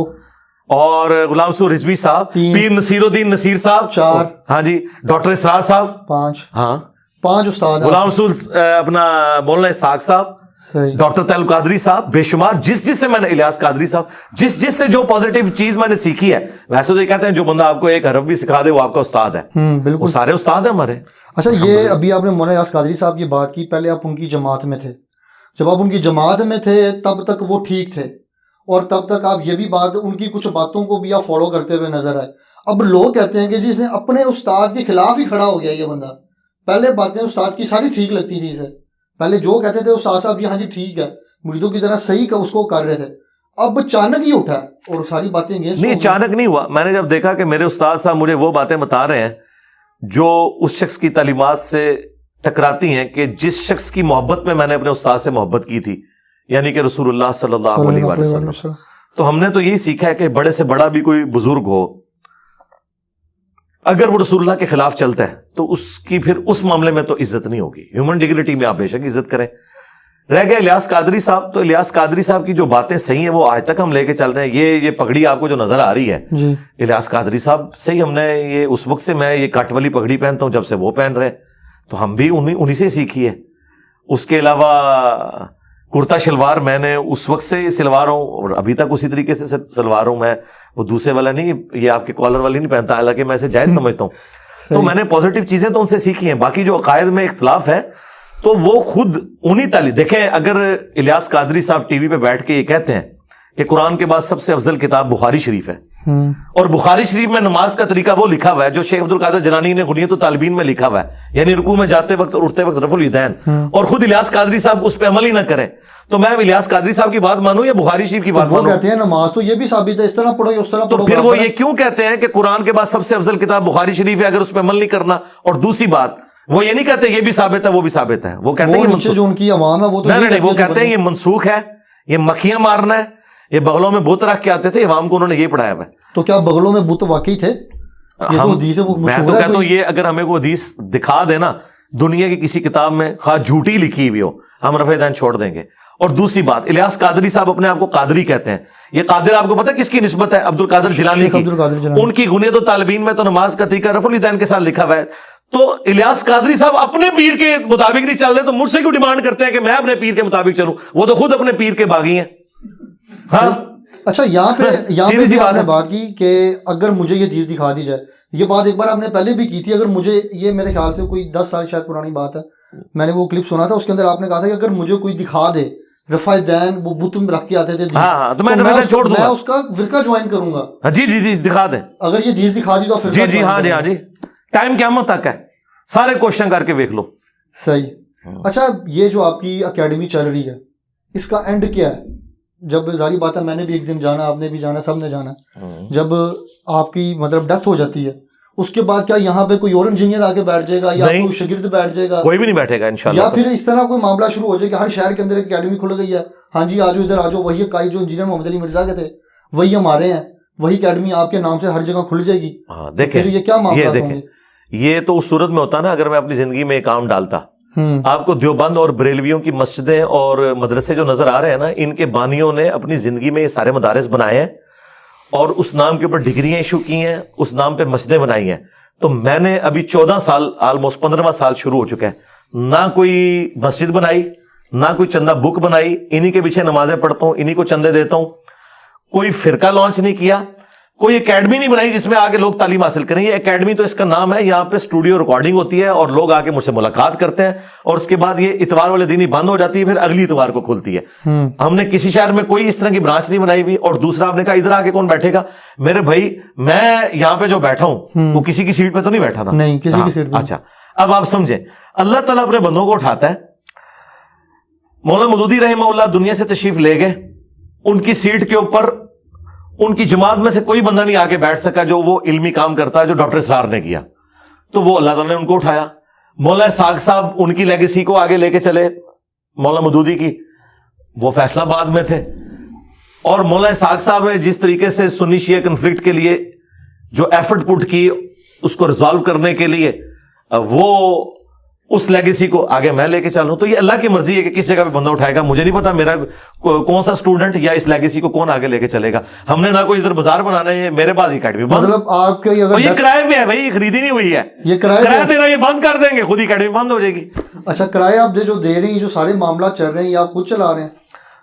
اور غلام رسول رضوی صاحب 3, پیر نصیر الدین نصیر صاحب 4, ہاں جی, ڈاکٹر اسرار صاحب 5, ہاں 5 استاد. غلام رسول اپنا بولنا اسحاق صاحب, ڈاکٹر تعلق قادری صاحب, بے شمار. جس سے میں نے الیاس قادری صاحب, جس سے جو پازیٹیو چیز میں نے سیکھی ہے. ویسے تو یہ کہتے ہیں جو بندہ آپ کو ایک حرف بھی سکھا دے وہ آپ کا استاد ہے, بالکل, وہ سارے استاد ہیں ہمارے. اچھا, یہ ابھی آپ نے مولانا الیاس قادری صاحب کی بات کی, پہلے آپ ان کی جماعت میں تھے, جب آپ ان کی جماعت میں تھے تب تک وہ ٹھیک تھے, اور تب تک آپ یہ بھی بات, ان کی کچھ باتوں کو بھی آپ فالو کرتے ہوئے نظر آئے. اب لوگ کہتے ہیں کہ جس نے اپنے استاد کے خلاف ہی کھڑا ہو گیا یہ بندہ. پہلے باتیں استاد کی ساری ٹھیک لگتی تھی اسے, پہلے جو کہتے تھے استاد صاحب جی ہاں جی ٹھیک ہے, مریدوں کی طرح صحیح اس کو کر رہے تھے, اب اچانک ہی اٹھا اور ساری باتیں نہیں, اچانک نہیں ہوا. میں نے جب دیکھا کہ میرے استاد صاحب مجھے وہ باتیں بتا رہے ہیں جو اس شخص کی تعلیمات سے ٹکراتی ہیں, کہ جس شخص کی محبت میں نے اپنے استاد سے محبت کی تھی, یعنی کہ رسول اللہ صلی اللہ علیہ وسلم, تو ہم نے تو یہی سیکھا ہے کہ بڑے سے بڑا بھی کوئی بزرگ ہو, اگر وہ رسول اللہ کے خلاف چلتا ہے تو اس کی پھر اس معاملے میں تو عزت نہیں ہوگی. ہیومن ڈگنیٹی میں آپ بے شک عزت کریں. رہ گئے الیاس قادری صاحب, تو الیاس قادری صاحب کی جو باتیں صحیح ہیں وہ آج تک ہم لے کے چل رہے ہیں. یہ پگڑی آپ کو جو نظر آ رہی ہے الیاس قادری صاحب سے ہی ہم نے, یہ اس وقت سے میں یہ کٹ والی پگڑی پہنتا ہوں جب سے وہ پہن رہے, تو ہم بھی انہی سے سیکھی ہے. اس کے علاوہ کرتا شلوار میں نے اس وقت سے سلوار ہوں, اور ابھی تک اسی طریقے سے سلوار ہوں. میں وہ دوسرے والا نہیں, یہ آپ کے کالر والی نہیں پہنتا, حالانکہ میں اسے جائز سمجھتا ہوں. تو میں نے پازیٹیو چیزیں تو ان سے سیکھی ہیں. باقی جو عقائد میں اختلاف ہے تو وہ خود انہی تعلیم. دیکھیں, اگر الیاس قادری صاحب ٹی وی پہ بیٹھ کے یہ کہتے ہیں کہ قرآن کے بعد سب سے افضل کتاب بخاری شریف ہے, اور بخاری شریف میں نماز کا طریقہ وہ لکھا ہوا ہے جو شیخ عبد القادر جیلانی نے غنیۃ الطالبین میں لکھا ہوا ہے, یعنی رکوع میں جاتے وقت اور اٹھتے وقت رفع الیدین, اور خود الیاس قادری صاحب اس پہ عمل ہی نہ کریں, تو میں الیاس قادری صاحب کی بات مانوں یا بخاری شریف کی بات وہ مانوں؟ کہتے ہیں نماز تو یہ بھی ثابت ہے, اس طرح پڑھو اس طرح تو پڑھو. پھر وہ یہ کیوں کہتے ہیں کہ قرآن کے بعد سب سے افضل کتاب بخاری شریف ہے اگر اس پہ عمل نہیں کرنا؟ اور دوسری بات وہ یہ نہیں کہتے یہ بھی ثابت ہے وہ بھی ثابت ہے, وہ کہتے ہیں یہ نیچے جو ان کی عوام ہے وہ تو نہیں, وہ کہتے ہیں یہ منسوخ ہے, یہ مکھیاں مارنا ہے, یہ بغلوں میں بت رکھ کے آتے تھے, عوام کو انہوں نے یہ پڑھایا ہوا ہے. تو کیا بغلوں میں بت واقعی تھے؟ میں تو کہتا ہوں یہ اگر ہمیں کوئی حدیث دکھا دینا دنیا کی کسی کتاب میں, خواہ جھوٹی لکھی ہوئی ہو, ہم رفع دین چھوڑ دیں گے. اور دوسری بات, الیاس قادری صاحب اپنے آپ کو قادری کہتے ہیں, یہ قادر آپ کو پتہ ہے کس کی نسبت ہے؟ عبد القادر جیلانی کی. ان کی غنیۃ الطالبین میں تو نماز کا طریقہ رفع الیدین کے ساتھ لکھا ہوا ہے. تو الیاس قادری صاحب اپنے پیر کے مطابق نہیں چل رہے تو مجھ سے کیوں ڈیمانڈ کرتے ہیں کہ میں اپنے پیر کے مطابق چلوں؟ وہ تو خود اپنے پیر کے باغی ہیں. ہاں اچھا, یہاں پہ آپ نے بات کی کہ اگر مجھے یہ چیز دکھا دی جائے, یہ بات ایک بار آپ نے پہلے بھی کی تھی, اگر مجھے یہ میرے خیال سے کوئی 10 سال شاید پرانی بات ہے, میں نے وہ کلپ سنا تھا, اس کے اندر آپ نے کہا تھا کہ اگر مجھے کوئی دکھا دے رفع دین وہ بت رکھ کے آتے تھے, تو میں اس کا فرقہ جوائن کروں گا. جی جی جی دکھا دیں, اگر یہ چیز دکھا دی تو جی جی ہاں جی ہاں جی, ٹائم قیامت تک ہے, سارے کوشچن کر کے دیکھ لو. صحیح. اچھا, یہ جو آپ کی اکیڈمی چل رہی ہے اس کا اینڈ کیا ہے؟ جب ظاہری بات ہے میں نے بھی ایک دن جانا, آپ نے بھی جانا, سب نے جانا, جب آپ کی مطلب ڈیتھ ہو جاتی ہے اس کے بعد کیا یہاں پہ کوئی اور انجینئر آ کے بیٹھ جائے گا یا کوئی شاگرد بیٹھ جائے گا؟ کوئی بھی نہیں بیٹھے گا انشاءاللہ. یا پھر اس طرح کوئی معاملہ شروع ہو جائے کہ ہر شہر کے اندر ایک اکیڈمی کھل گئی ہے, ہاں جی آجو ادھر آجو, وہی کائی جو انجینئر محمد علی مرزا کے تھے وہی ہمارے ہیں, وہی اکیڈمی آپ کے نام سے ہر جگہ کھل جائے گی. دیکھیں یہ کیا معاملہ ہے؟ یہ تو اس صورت میں ہوتا نا اگر میں اپنی زندگی میں ایک کام ڈالتا. آپ کو دیوبند اور بریلویوں کی مسجدیں اور مدرسے جو نظر آ رہے ہیں نا, ان کے بانیوں نے اپنی زندگی میں یہ سارے مدارس بنائے ہیں اور اس نام کے اوپر ڈگریاں ایشو کی ہیں, اس نام پہ مسجدیں بنائی ہیں. تو میں نے ابھی 14 سال آلموسٹ 15واں سال شروع ہو چکا ہے, نہ کوئی مسجد بنائی نہ کوئی چندہ بک بنائی, انہی کے پیچھے نمازیں پڑھتا ہوں, انہی کو چندے دیتا ہوں. کوئی فرقہ لانچ نہیں کیا, کوئی اکیڈمی نہیں بنائی جس میں آگے لوگ تعلیم حاصل کریں. یہ اکیڈمی تو اس کا نام ہے, یہاں پہ اسٹوڈیو ریکارڈنگ ہوتی ہے اور لوگ آ کے مجھ سے ملاقات کرتے ہیں, اور اس کے بعد یہ اتوار والے دن ہی بند ہو جاتی ہے, پھر اگلی اتوار کو کھلتی ہے. ہم نے کسی شہر میں کوئی اس طرح کی برانچ نہیں بنائی ہوئی. اور دوسرا آپ نے کہا ادھر آ کے کون بیٹھے گا؟ میرے بھائی میں یہاں پہ جو بیٹھا ہوں وہ کسی کی سیٹ پہ تو نہیں بیٹھا نا. نہیں, کسی کی سیٹ پہ. اچھا, اب آپ سمجھیں, اللہ تعالیٰ اپنے بندوں کو اٹھاتا ہے. مولانا مودودی رحمہ اللہ دنیا سے تشریف لے گئے, ان کی سیٹ کے اوپر ان کی جماعت میں سے کوئی بندہ نہیں آ کے بیٹھ سکا جو وہ علمی کام کرتا ہے جو ڈاکٹر اسرار نے کیا. تو وہ اللہ تعالیٰ نے ان کو اٹھایا. مولانا اسحاق صاحب ان کی لیگیسی کو آگے لے کے چلے, مولانا مودودی کی, وہ فیصلہ آباد میں تھے. اور مولانا اسحاق صاحب نے جس طریقے سے سنی شیعہ کنفلکٹ کے لیے جو ایفرٹ پٹ کی اس کو ریزالو کرنے کے لیے, وہ اس لیگیسی کو آگے میں لے کے چلوں. تو یہ اللہ کی مرضی ہے کہ کس جگہ پہ بندہ اٹھائے گا. مجھے نہیں پتا میرا کون سا اسٹوڈنٹ یا اس لیگیسی کو کون آگے لے کے چلے گا. ہم نے نہ کوئی ادھر بازار بنانا ہے, میرے پاس اکیڈمی مطلب آپ کے یہ کرائے میں ہے بھائی, خریدی نہیں ہوئی ہے, یہ کرایہ دینا یہ بند کر دیں گے, خود ہی اکیڈمی بند ہو جائے گی. اچھا, کرایہ آپ جو دے رہے ہیں, جو سارے معاملات چل رہے ہیں, یہ آپ خود چلا رہے ہیں؟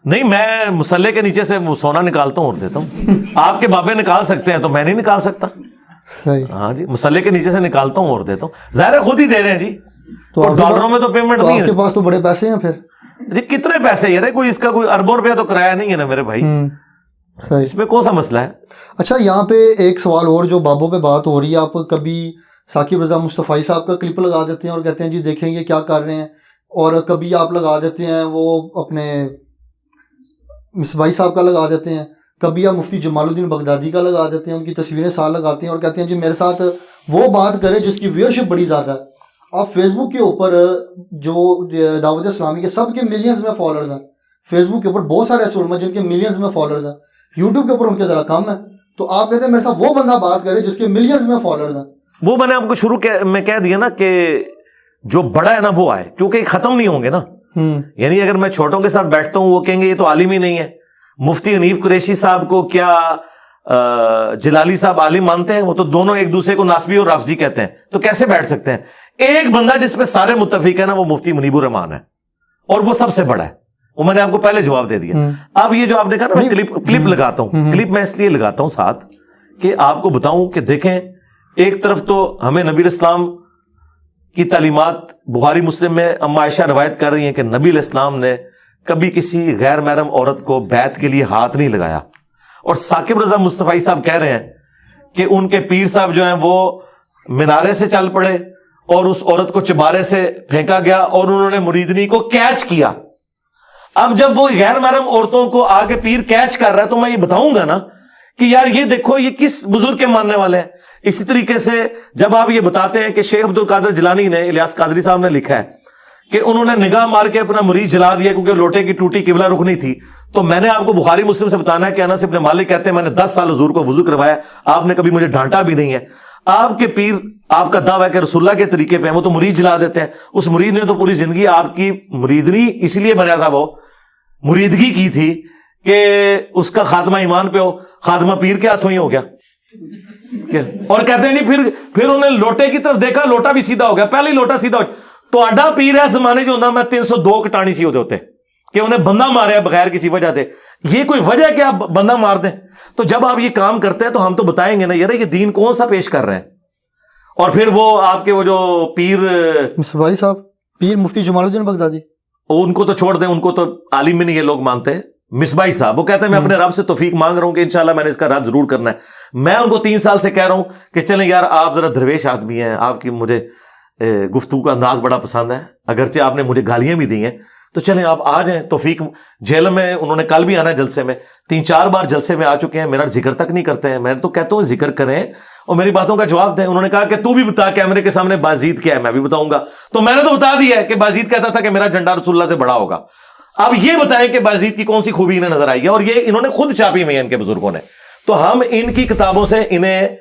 نہیں, میں مسلح کے نیچے سے سونا نکالتا ہوں اور دیتا ہوں. آپ کے بابے نکال سکتے ہیں تو میں نہیں نکال سکتا. ہاں جی, مسلح کے نیچے سے نکالتا ہوں اور دیتا ہوں. ظاہر ہے خود ہی دے رہے ہیں جی, تو ڈالروں میں تو پیمنٹ نہیں ہے. آپ کے پاس تو بڑے پیسے ہیں پھر جی. کتنے پیسے یار, کوئی اس کا کوئی اربوں روپیہ تو کرایہ نہیں ہے نا میرے بھائی, اس میں کون سا مسئلہ ہے. اچھا, یہاں پہ ایک سوال اور جو بابوں پہ بات ہو رہی ہے, آپ کبھی ثاقب رضا مصطفی صاحب کا کلپ لگا دیتے ہیں اور کہتے ہیں جی دیکھیں یہ کیا کر رہے ہیں, اور کبھی آپ لگا دیتے ہیں وہ اپنے مصباحی صاحب کا لگا دیتے ہیں, کبھی آپ مفتی جمال الدین بغدادی کا لگا دیتے ہیں, ان کی تصویریں ساتھ لگاتے ہیں اور کہتے ہیں جی میرے ساتھ وہ بات کرے جس کی ویئرشپ بڑی زیادہ ہے. آپ فیس بک کے اوپر جو دعوت اسلامی کے سب کے ملینز میں فالوورز ہیں, فیس بک کے اوپر بہت سارے ایسے علماء جن کے ملینز میں فالوورز ہیں, یوٹیوب کے اوپر ان کے ذرا کم ہے, تو آپ کہتے ہیں میرے ساتھ وہ بندہ بات کرے جس کے ملینز میں فالوورز ہیں. وہ میں نے آپ کو شروع میں کہہ دیا نا کہ جو بڑا ہے نا وہ آئے, کیونکہ ختم نہیں ہوں گے نا. یعنی اگر میں چھوٹوں کے ساتھ بیٹھتا ہوں وہ کہیں گے یہ تو عالم ہی نہیں ہے. مفتی حنیف قریشی صاحب کو کیا جلالی صاحب عالم مانتے ہیں؟ وہ تو دونوں ایک دوسرے کو ناسبی اور رافضی کہتے ہیں, تو کیسے بیٹھ سکتے ہیں؟ ایک بندہ جس پہ سارے متفق ہیں نا وہ مفتی منیب الرحمان ہے, اور وہ سب سے بڑا ہے. وہ میں نے آپ کو پہلے جواب دے دیا. اب یہ جو آپ نے کہا نا میں کلپ لگاتا ہوں, کلپ میں اس لیے لگاتا ہوں ساتھ کہ آپ کو بتاؤں کہ دیکھیں, ایک طرف تو ہمیں نبی الاسلام کی تعلیمات بخاری مسلم میں اما عائشہ روایت کر رہی ہیں کہ نبی الاسلام نے کبھی کسی غیر محرم عورت کو بیعت کے لیے ہاتھ نہیں لگایا. اور ثاقب رضا مصطفی صاحب کہہ رہے ہیں کہ ان کے پیر صاحب جو ہیں وہ مینارے سے چل پڑے اور اس عورت کو چبارے سے پھینکا گیا اور انہوں نے مریدنی کو کیچ کیا. اب جب وہ غیر محرم عورتوں کو آگے پیر کیچ کر رہا ہے تو میں یہ بتاؤں گا نا کہ یار یہ دیکھو یہ کس بزرگ کے ماننے والے ہیں. اسی طریقے سے جب آپ یہ بتاتے ہیں کہ شیخ عبد القادر جیلانی نے، الیاس قادری صاحب نے لکھا ہے کہ انہوں نے نگاہ مار کے اپنا مرید جلا دیا کیونکہ لوٹے کی ٹوٹی قبلہ رخ نہیں تھی، تو میں نے آپ کو بخاری مسلم سے بتانا ہے کہ انس ابن مالک کہتے ہیں میں نے 10 سال حضور کو وضو کروایا، آپ نے کبھی مجھے ڈانٹا بھی نہیں ہے. آپ کے پیر، آپ کا دعویٰ ہے کہ رسول اللہ کے طریقے پہ ہیں، وہ تو مرید جلا دیتے ہیں. اس مرید نے تو پوری زندگی آپ کی مریدنی اس لیے بنایا تھا، وہ مریدگی کی تھی کہ اس کا خاتمہ ایمان پہ ہو، خاتمہ پیر کے ہاتھوں ہی ہو گیا. اور کہتے ہیں نہیں پھر انہوں نے لوٹے کی طرف دیکھا، لوٹا بھی سیدھا ہو گیا. پہلے ہی لوٹا سیدھا ہو گیا. تو اڈا پیر ہے زمانے جو ہوتا میں 302 کٹانی سی ہوتے کہ انہیں بندہ مارے بغیر کسی وجہ سے. یہ کوئی وجہ ہے کہ آپ بندہ مار دیں؟ تو جب آپ یہ کام کرتے ہیں تو ہم تو بتائیں گے نا یار یہ دین کون سا پیش کر رہے ہیں. اور پھر وہ آپ کے وہ جو پیر مصباحی صاحب، پیر مفتی جمال الدین بغدادی، ان کو تو چھوڑ دیں، ان کو تو عالم میں نہیں یہ لوگ مانتے ہیں. مصباحی صاحب وہ کہتے ہیں میں اپنے رب سے توفیق مانگ رہا ہوں کہ انشاءاللہ میں نے اس کا رد ضرور کرنا ہے. میں ان کو 3 سال سے کہہ رہا ہوں کہ چلیں یار آپ ذرا درویش آدمی ہیں، آپ کی مجھے گفتگو کا انداز بڑا پسند ہے، اگرچہ آپ نے مجھے گالیاں بھی دی ہیں، تو چلیں آپ آ جائیں. توفیق جیل میں انہوں نے کل بھی آنا ہے جلسے میں، 3-4 بار جلسے میں آ چکے ہیں، میرا ذکر تک نہیں کرتے ہیں. میں تو کہتا ہوں ذکر کریں اور میری باتوں کا جواب دیں. انہوں نے کہا کہ تو بھی بتا کیمرے کے سامنے بازید کیا ہے. میں بھی بتاؤں گا. تو میں نے تو بتا دیا ہے کہ بازید کہتا تھا کہ میرا جھنڈا رسول اللہ سے بڑا ہوگا. اب یہ بتائیں کہ بازید کی کون سی خوبی انہیں نظر آئی ہے، اور یہ انہوں نے خود چھاپی ہوئی ہے ان کے بزرگوں نے. تو ہم ان کی کتابوں سے انہیں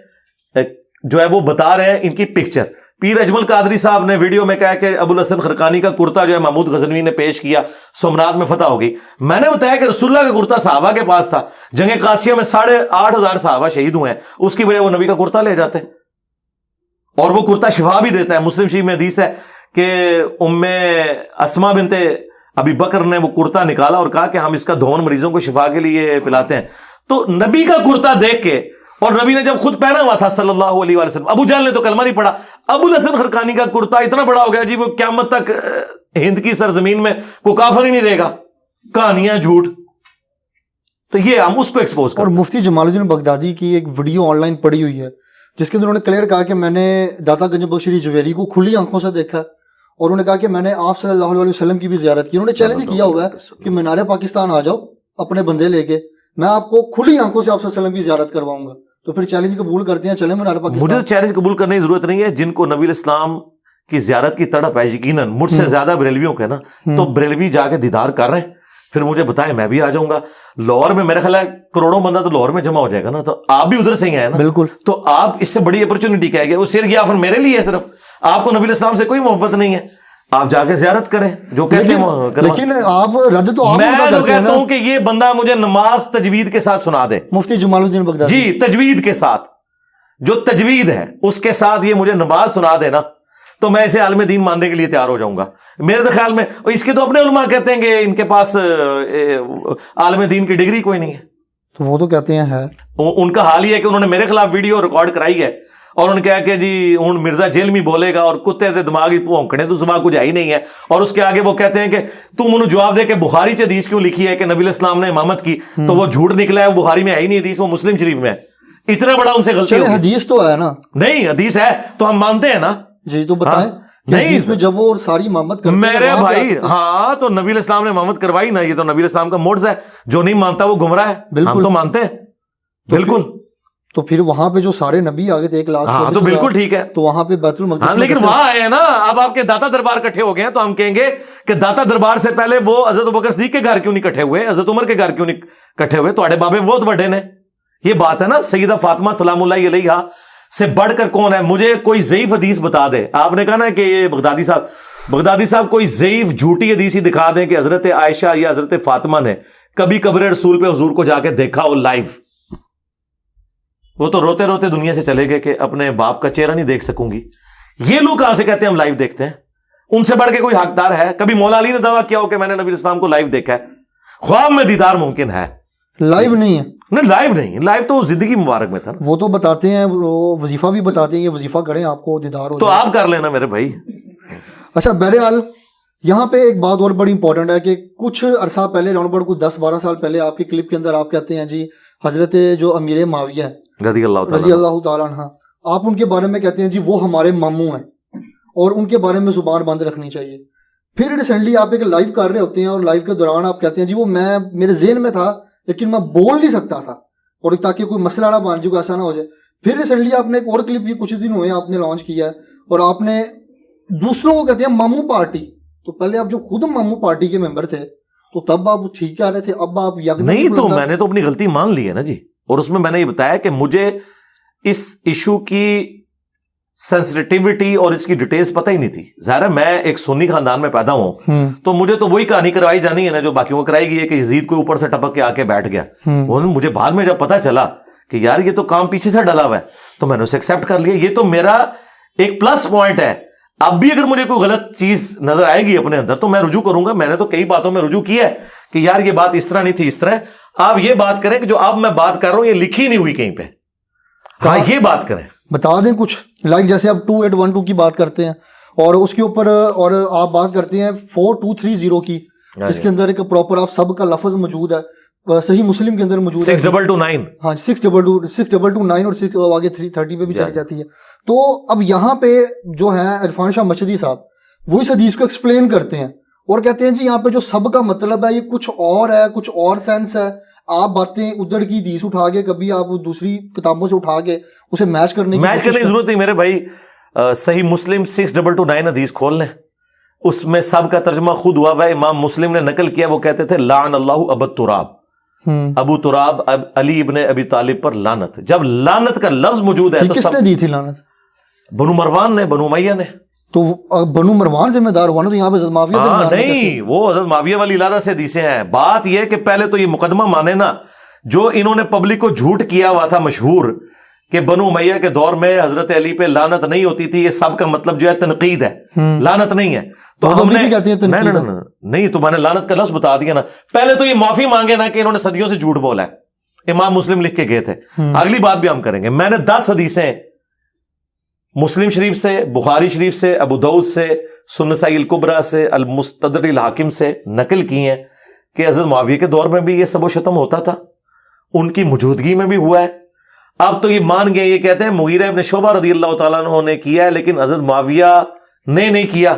جو ہے وہ بتا رہے ہیں ان کی پکچر. پیر اجمل قادری صاحب نے ویڈیو میں کہا کہ ابو الحسن خرقانی کا کرتا جو ہے محمود غزنوی نے پیش کیا، سومنات میں فتح ہو گئی. میں نے بتایا کہ رسول اللہ کا کرتا صحابہ کے پاس تھا. جنگ قاسیہ میں 8,500 صحابہ شہید ہوئے ہیں، اس کی وجہ وہ نبی کا کرتا لے جاتے اور وہ کرتا شفا بھی دیتا ہے. مسلم شریف میں حدیث ہے کہ ام اسما بنت ابی بکر نے وہ کرتا نکالا اور کہا کہ ہم اس کا دھون مریضوں کو شفا کے لیے پلاتے ہیں. تو نبی کا کرتا دیکھ کے، اور نبی نے جب خود پہنا ہوا تھا صلی اللہ علیہ وسلم، ابو جہل نے تو کلمہ نہیں پڑھا. ابو الحسن خرقانی کا کرتا اتنا بڑا ہو گیا جی وہ قیامت تک ہند کی سرزمین میں کوئی کافر ہی نہیں رہے گا. کہانیاں جھوٹ. تو یہ ہم اس کو ایکسپوز کریں. اور مفتی جمال الدین بغدادی کی ایک ویڈیو آن لائن پڑی ہوئی ہے جس کے اندر انہوں نے کلیئر کہا کہ میں نے داتا گنج بخش شری جویری کو کھلی آنکھوں سے دیکھا، اور انہوں نے کہا کہ میں نے آپ صلی اللہ علیہ وسلم کی بھی زیارت کی. انہوں نے چیلنج کیا ہوا ہے کہ مینار پاکستان آ جاؤ اپنے بندے لے کے، میں آپ کو کھلی آنکھوں سے آپ صلی اللہ علیہ وسلم کی زیارت کرواؤں گا. تو پھر چیلنج قبول کرتے ہیں، چلیں مینار پاکستان. مجھے چیلنج قبول کرنے کی ضرورت نہیں ہے. جن کو نبی الاسلام کی زیارت کی تڑپ ہے یقیناً مجھ سے زیادہ بریلویوں کے نا، تو بریلوی جا کے دیدار کر رہے ہیں، پھر مجھے بتائیں میں بھی آ جاؤں گا. لاہور میں میرا خیال ہے کروڑوں بندہ تو لاہور میں جمع ہو جائے گا نا، تو آپ بھی ادھر سے ہی ہیں نا. بالکل. تو آپ اس سے بڑی اپرچونٹی کیا ہے؟ وہ سر گیا پھر میرے لیے ہے، صرف آپ کو نبی الاسلام سے کوئی محبت نہیں ہے. آپ جا کے زیارت کریں جو کہتے ہیں. لیکن آپ رد تو آپ میں تو کہتا ہوں کہ یہ بندہ مجھے نماز تجوید کے ساتھ سنا دے. مفتی جمال الدین بغدادی جی تجوید کے ساتھ، جو تجوید ہے اس کے ساتھ یہ مجھے نماز سنا دینا تو میں اسے عالم دین ماننے کے لیے تیار ہو جاؤں گا. میرے تو خیال میں اس کے تو اپنے علماء کہتے ہیں کہ ان کے پاس عالم دین کی ڈگری کوئی نہیں ہے. تو وہ تو کہتے ہیں ہے. ان کا حال یہ ہے کہ انہوں نے میرے خلاف ویڈیو ریکارڈ کرائی ہے اور انہوں نے کہا کہ جی ہوں مرزا جیل میں بولے گا اور کتے دے دماغ ہی بھونکنے تو زبان کچھ ہی نہیں ہے. اور اس کے آگے وہ کہتے ہیں کہ تم انہوں جواب دے کہ بخاری چ حدیث کیوں لکھی ہے کہ نبی الاسلام نے امامت کی، تو وہ جھوٹ نکلا ہے، وہ بخاری میں ہے ہی نہیں حدیث، وہ مسلم شریف میں ہے. اتنا بڑا ان سے غلطی ہوگی. حدیث تو ہے نا. نہیں حدیث ہے تو ہم مانتے ہیں نا. جی تو بتائیں. نہیں اس میں جب وہ ساری امامت کرتے میرے بھائی، ہاں تو نبی الاسلام نے امامت کروائی نا، یہ تو نبی الاسلام کا موڈز ہے. جو نہیں مانتا وہ گمراہ ہے. ہم تو مانتے ہیں بالکل. تو پھر وہاں پہ جو سارے نبی آگے تھے 1,00,000، ہاں تو بالکل ٹھیک ہے. تو وہاں پہ بیت المقدس، لیکن وہاں آئے ہیں نا. اب آپ کے داتا دربار کٹھے ہو گئے ہیں تو ہم کہیں گے کہ داتا دربار سے پہلے وہ حضرت ابوبکر صدیق کے گھر کیوں نہیں کٹھے ہوئے، حضرت عمر کے گھر کیوں نہیں کٹھے ہوئے؟ تو بابے بہت بڑے نے. یہ بات ہے نا. سیدہ فاطمہ سلام اللہ علیہا سے بڑھ کر کون ہے؟ مجھے کوئی ضعیف حدیث بتا دے. آپ نے کہا نا کہ یہ بغدادی صاحب کوئی ضعیف جھوٹی حدیث ہی دکھا دیں کہ حضرت عائشہ یا حضرت فاطمہ نے کبھی قبر رسول پہ حضور کو جا کے دیکھا ہو لائیو. وہ تو روتے روتے دنیا سے چلے گئے کہ اپنے باپ کا چہرہ نہیں دیکھ سکوں گی. یہ لوگ کہاں سے کہتے ہیں ہم لائیو دیکھتے ہیں؟ ان سے بڑھ کے کوئی حقدار ہے؟ کبھی مولا علی نے دعویٰ کیا ہو کہ میں نے نبی اسلام کو لائیو دیکھا ہے؟ خواب میں دیدار ممکن ہے، لائیو نہیں ہے. نہیں لائیو نہیں. لائیو تو زندگی مبارک میں تھا. وہ تو بتاتے ہیں، وہ وظیفہ بھی بتاتے ہیں، یہ وظیفہ کریں آپ کو دیدار ہو. تو آپ کر لینا میرے بھائی. اچھا بہرحال یہاں پہ ایک بات اور بڑی امپورٹنٹ ہے کہ کچھ عرصہ پہلے راؤنڈ اباؤٹ کوئی 10-12 سال پہلے آپ کی کلپ کے اندر آپ کہتے ہیں جی حضرت جو امیر معاویہ ہے رضی رضی اللہ تعالیٰ عنہ، آپ ان کے بارے میں کہتے ہیں جی وہ ہمارے ماموں ہیں اور ان کے بارے میں زبان بند رکھنی چاہیے. پھر ریسنٹلی آپ ایک لائیو کر رہے ہوتے ہیں اور لائیو کے دوران آپ کہتے ہیں جی وہ میں میرے ذہن میں تھا لیکن میں بول نہیں سکتا تھا اور تاکہ کوئی مسئلہ نہ بن جائے، ایسا نہ ہو جائے. پھر ریسنٹلی آپ نے ایک اور کلپ بھی کچھ دن ہوئے آپ نے لانچ کیا ہے اور آپ نے دوسروں کو کہتے ہیں ماموں پارٹی. تو پہلے آپ جو خود ماموں پارٹی کے ممبر تھے تو تب آپ ٹھیک کہہ رہے تھے، اب آپ نہیں تو میں نے تو اپنی غلطی مان لی ہے نا جی. اور اس میں نے یہ بتایا کہ مجھے اس ایشو کی سینسٹیوٹی اور اس کی ڈیٹیلز پتہ ہی نہیں تھی. ظاہر ہے میں ایک سنی خاندان میں پیدا ہوں تو مجھے تو وہی کہانی کروائی جانی ہے نا جو باقیوں کو کرائی گئی ہے کہ یزید کو اوپر سے ٹپک کے آ کے بیٹھ گیا. مجھے بعد میں جب پتا چلا کہ یار یہ تو کام پیچھے سے ڈلا ہوا ہے تو میں نے اسے ایکسیپٹ کر لیا. یہ تو میرا ایک پلس پوائنٹ ہے. اب بھی اگر مجھے کوئی غلط چیز نظر آئے گی اپنے اندر تو میں رجوع کروں گا. میں نے تو کئی باتوں میں رجوع کیا ہے کہ یار یہ بات اس طرح نہیں تھی، اس طرح. آپ یہ بات کریں کہ جو اب میں بات کر رہا ہوں یہ لکھی نہیں ہوئی کہیں پہ. ہاں یہ بات کریں، بتا دیں کچھ لائک جیسے آپ 2812 کی بات کرتے ہیں اور اس کے اوپر اور آپ بات کرتے ہیں 4230 کی، اس کے اندر ایک پراپر آپ سب کا لفظ موجود ہے، صحیح مسلم کے اندر موجود ہے 6229. ہاں 6229 اور 6 آگے 330 پہ بھی چلی جاتی ہے. تو اب یہاں پہ جو ہیں عرفان شاہ مشہدی صاحب وہ اس حدیث کو ایکسپلین کرتے ہیں اور کہتے ہیں جی یہاں پہ جو سب کا مطلب ہے یہ کچھ اور ہے، کچھ اور سینس ہے. آپ باتیں ادھر کی حدیث اٹھا کے کبھی آپ دوسری کتابوں سے اٹھا کے اسے میچ کرنے کی ضرورت نہیں میرے بھائی. صحیح مسلم 6229 حدیث کھول لیں، اس میں سب کا ترجمہ خود ہوا ہے، امام مسلم نے نقل کیا. وہ کہتے تھے لعن اللہ ابو تراب، ابو تراب علی ابن ابی طالب پر لعنت. جب لعنت کا لفظ موجود ہے تو کس نے دی تھی لعنت؟ بنو مروان نے، بنو امیہ نے. تو بنو مروان ذمہ دار ہوا نا، تو یہاں پہ حضرت معاویہ نہیں، وہ حضرت معاویہ والی علیحدہ سے حدیثیں ہیں. بات یہ کہ پہلے تو یہ مقدمہ مانے نا جو انہوں نے پبلک کو جھوٹ کیا ہوا تھا مشہور کہ بنو امیہ کے دور میں حضرت علی پہ لعنت نہیں ہوتی تھی. یہ سب کا مطلب جو ہے تنقید ہے، لعنت نہیں ہے. تو ہم نے نہیں تو میں نے لعنت کا لفظ بتا دیا نا. پہلے تو یہ معافی مانگے نا کہ انہوں نے صدیوں سے جھوٹ بولا ہے. امام مسلم لکھ کے گئے تھے. اگلی بات بھی ہم کریں گے. میں نے 10 حدیثیں مسلم شریف سے، بخاری شریف سے، ابو داؤد سے، سنن نسائی الکبریٰ سے، المستدرک الحاکم سے نقل کی ہیں کہ حضرت معاویہ کے دور میں بھی یہ سب و شتم ہوتا تھا، ان کی موجودگی میں بھی ہوا ہے. اب تو یہ مان گئے، یہ کہتے ہیں مغیرہ ابن شعبہ رضی اللہ تعالیٰ عنہ نے کیا ہے لیکن حضرت معاویہ نے نہیں کیا،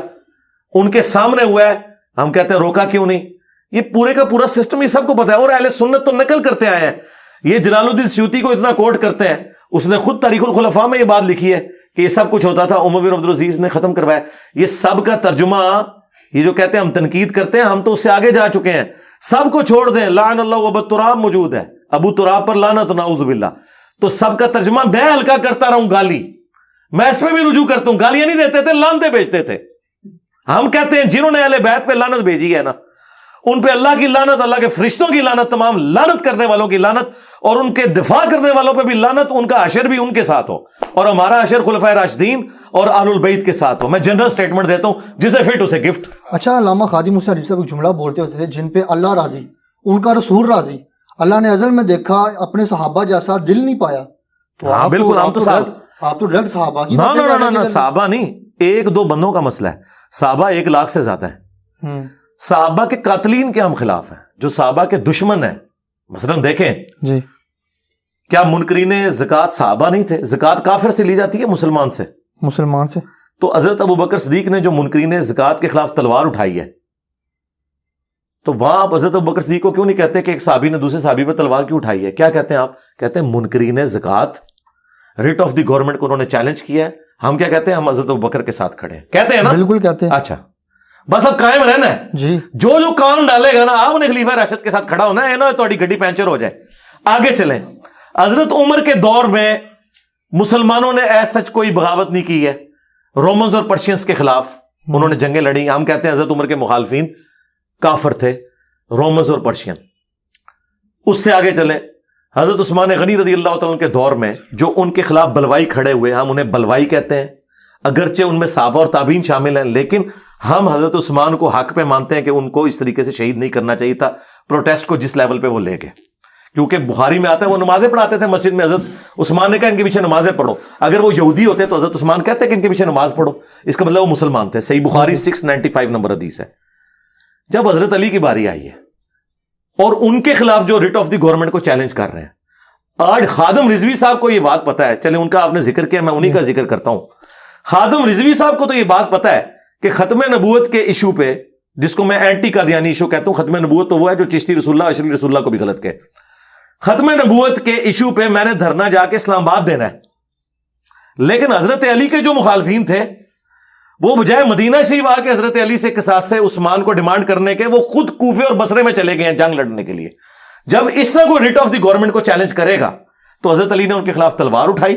ان کے سامنے ہوا ہے. ہم کہتے ہیں روکا کیوں نہیں؟ یہ پورے کا پورا سسٹم یہ سب کو پتا ہے اور اہل سنت تو نقل کرتے آئے ہیں. یہ جلال الدین سیوطی کو اتنا کوٹ کرتے ہیں، اس نے خود تاریخ الخلفاء میں یہ بات لکھی ہے کہ یہ سب کچھ ہوتا تھا، عمر بن عبدالعزیز نے ختم کروایا. یہ سب کا ترجمہ، یہ جو کہتے ہیں ہم تنقید کرتے ہیں، ہم تو اس سے آگے جا چکے ہیں. سب کو چھوڑ دیں، لعن اللہ ابو تراب موجود ہے، ابو تراب پر لعنت نعوذ باللہ. تو سب کا ترجمہ میں ہلکا کرتا رہوں، گالی میں اس میں بھی رجوع کرتا ہوں. گالیاں نہیں دیتے تھے، لعنتیں بھیجتے تھے. ہم کہتے ہیں جنہوں نے اہل بیت پہ لعنت بھیجی ہے نا ان پہ اللہ کی لعنت، اللہ کے فرشتوں کی لعنت، تمام لعنت کرنے والوں کی لعنت اور ان کے دفاع کرنے والوں پہ بھی لعنت. ان کا حشر بھی ان کے ساتھ ہو اور ہمارا حشر خلفائے راشدین اور اہل البیت کے ساتھ ہو. میں جنرل سٹیٹمنٹ دیتا ہوں، جسے فٹ اسے گفٹ. اچھا، علامہ خادم حسین حدیث صاحب ایک جملہ بولتے ہوتے تھے جن پہ اللہ راضی، ان کا رسول راضی. اللہ نے ازل میں دیکھا اپنے صحابہ جیسا دل نہیں پایا. ہاں بالکل، ہم تو آپ تو ڈائریکٹ صحابہ کی نہ صحابہ نہیں، 1-2 بندوں کا مسئلہ ہے. صحابہ 1 لاکھ سے زیادہ ہے. صحابہ کے قاتلین کے ہم خلاف ہیں، جو صحابہ کے دشمن ہیں. مثلا دیکھیں جی، کیا منکرین زکوٰۃ صحابہ نہیں تھے؟ زکوٰۃ کافر سے لی جاتی ہے مسلمان سے؟ مسلمان سے. تو حضرت ابو بکر صدیق نے جو منکرین زکوٰۃ کے خلاف تلوار اٹھائی ہے تو وہاں آپ حضرت ابو بکر صدیق کو کیوں نہیں کہتے کہ ایک صحابی نے دوسرے صحابی پہ تلوار کیوں اٹھائی ہے؟ کیا کہتے ہیں آپ؟ کہتے ہیں منکرین زکوٰۃ ریٹ آف دی گورنمنٹ کو انہوں نے چیلنج کیا ہے. ہم کیا کہتے ہیں؟ ہم حضرت ابو بکر کے ساتھ کھڑے ہیں. کہتے ہیں نا؟ بالکل کہتے ہیں. اچھا بس اب قائم رہنا ہے جی. جو کان ڈالے گا نا آپ نے خلیفہ راشد کے ساتھ کھڑا ہونا ہے نا، تھوڑی گڈی پینچر ہو جائے. آگے چلیں. حضرت عمر کے دور میں مسلمانوں نے ایسا سچ کوئی بغاوت نہیں کی ہے رومنز اور پرشینز کے خلاف. انہوں نے جنگیں لڑی. ہم کہتے ہیں حضرت عمر کے مخالفین کافر تھے، رومنز اور پرشین. اس سے آگے چلیں. حضرت عثمان غنی رضی اللہ تعالیٰ کے دور میں جو ان کے خلاف بلوائی کھڑے ہوئے، ہم انہیں بلوائی کہتے ہیں. اگرچہ ان میں صحابہ اور تابعین شامل ہیں لیکن ہم حضرت عثمان کو حق پہ مانتے ہیں کہ ان کو اس طریقے سے شہید نہیں کرنا چاہیے تھا. پروٹیسٹ کو جس لیول پہ وہ لے گئے کیونکہ بخاری میں آتا ہے وہ نمازیں پڑھاتے تھے مسجد میں. حضرت عثمان نے کہا ان کے پیچھے نمازیں پڑھو. اگر وہ یہودی ہوتے تو حضرت عثمان کہتے کہ ان کے پیچھے نماز پڑھو, اس کا مطلب وہ مسلمان تھے. صحیح بخاری 695 نمبر حدیث ہے. جب حضرت علی کی باری آئی ہے اور ان کے خلاف جو ریٹ آف دی گورنمنٹ کو چیلنج کر رہے ہیں, آج خادم رضوی صاحب کو یہ بات پتا ہے, چلے ان کا آپ نے ذکر کیا, میں انہی کا ذکر کرتا ہوں. خادم رضوی صاحب کو تو یہ بات پتا ہے کہ ختم نبوت کے ایشو پہ, جس کو میں اینٹی قادیانی ایشو کہتا ہوں, ختم نبوت تو وہ ہے جو چشتی رسول اللہ اشری رسول اللہ کو بھی غلط کہے. ختم نبوت کے ایشو پہ میں نے دھرنا جا کے اسلام آباد دینا ہے, لیکن حضرت علی کے جو مخالفین تھے وہ بجائے مدینہ شریف آ کے حضرت علی سے قصاص سے عثمان کو ڈیمانڈ کرنے کے, وہ خود کوفے اور بصرے میں چلے گئے ہیں جنگ لڑنے کے لیے. جب اس طرح کوئی ریٹ آف دی گورنمنٹ کو چیلنج کرے گا تو حضرت علی نے ان کے خلاف تلوار اٹھائی,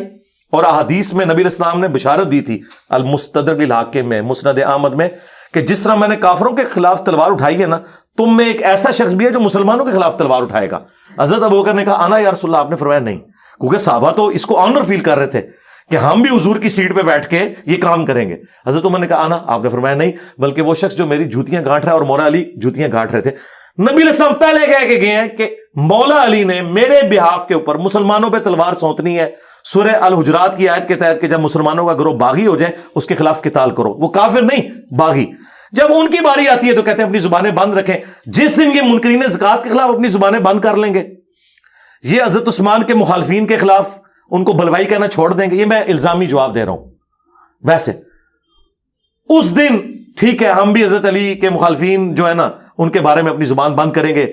اور احادیث میں نبی اسلام نے بشارت دی تھی المستدرک للحاکم میں, مسند احمد میں, کہ جس طرح میں نے کافروں کے خلاف تلوار اٹھائی ہے نا, تم میں ایک ایسا شخص بھی ہے جو مسلمانوں کے خلاف تلوار اٹھائے گا. حضرت ابوبکر نے کہا آنا یا رسول اللہ. آپ نے فرمایا نہیں, کیونکہ صحابہ تو اس کو آنر فیل کر رہے تھے کہ ہم بھی حضور کی سیٹ پہ بیٹھ کے یہ کام کریں گے. حضرت عمر نے کہا آنا. آپ نے فرمایا نہیں, بلکہ وہ شخص جو میری جوتیاں گانٹ رہا ہے, اور مولا علی جوتیاں گانٹ رہے تھے. نبی علیہ السلام پہلے کہہ کے گئے ہیں کہ مولا علی نے میرے بہاف کے اوپر مسلمانوں پہ تلوار سونتنی ہے. سورہ الحجرات کی آیت کے تحت کہ جب مسلمانوں کا گروہ باغی ہو جائے اس کے خلاف قتال کرو. وہ کافر نہیں, باغی. جب ان کی باری آتی ہے تو کہتے ہیں اپنی زبانیں بند رکھیں. جس دن یہ منکرین زکات کے خلاف اپنی زبانیں بند کر لیں گے, یہ حضرت عثمان کے مخالفین کے خلاف ان کو بلوائی کہنا چھوڑ دیں گے, یہ میں الزامی جواب دے رہا ہوں. ویسے اس دن ٹھیک ہے, ہم بھی حضرت علی کے مخالفین جو ہے نا ان کے بارے میں اپنی زبان بند کریں گے,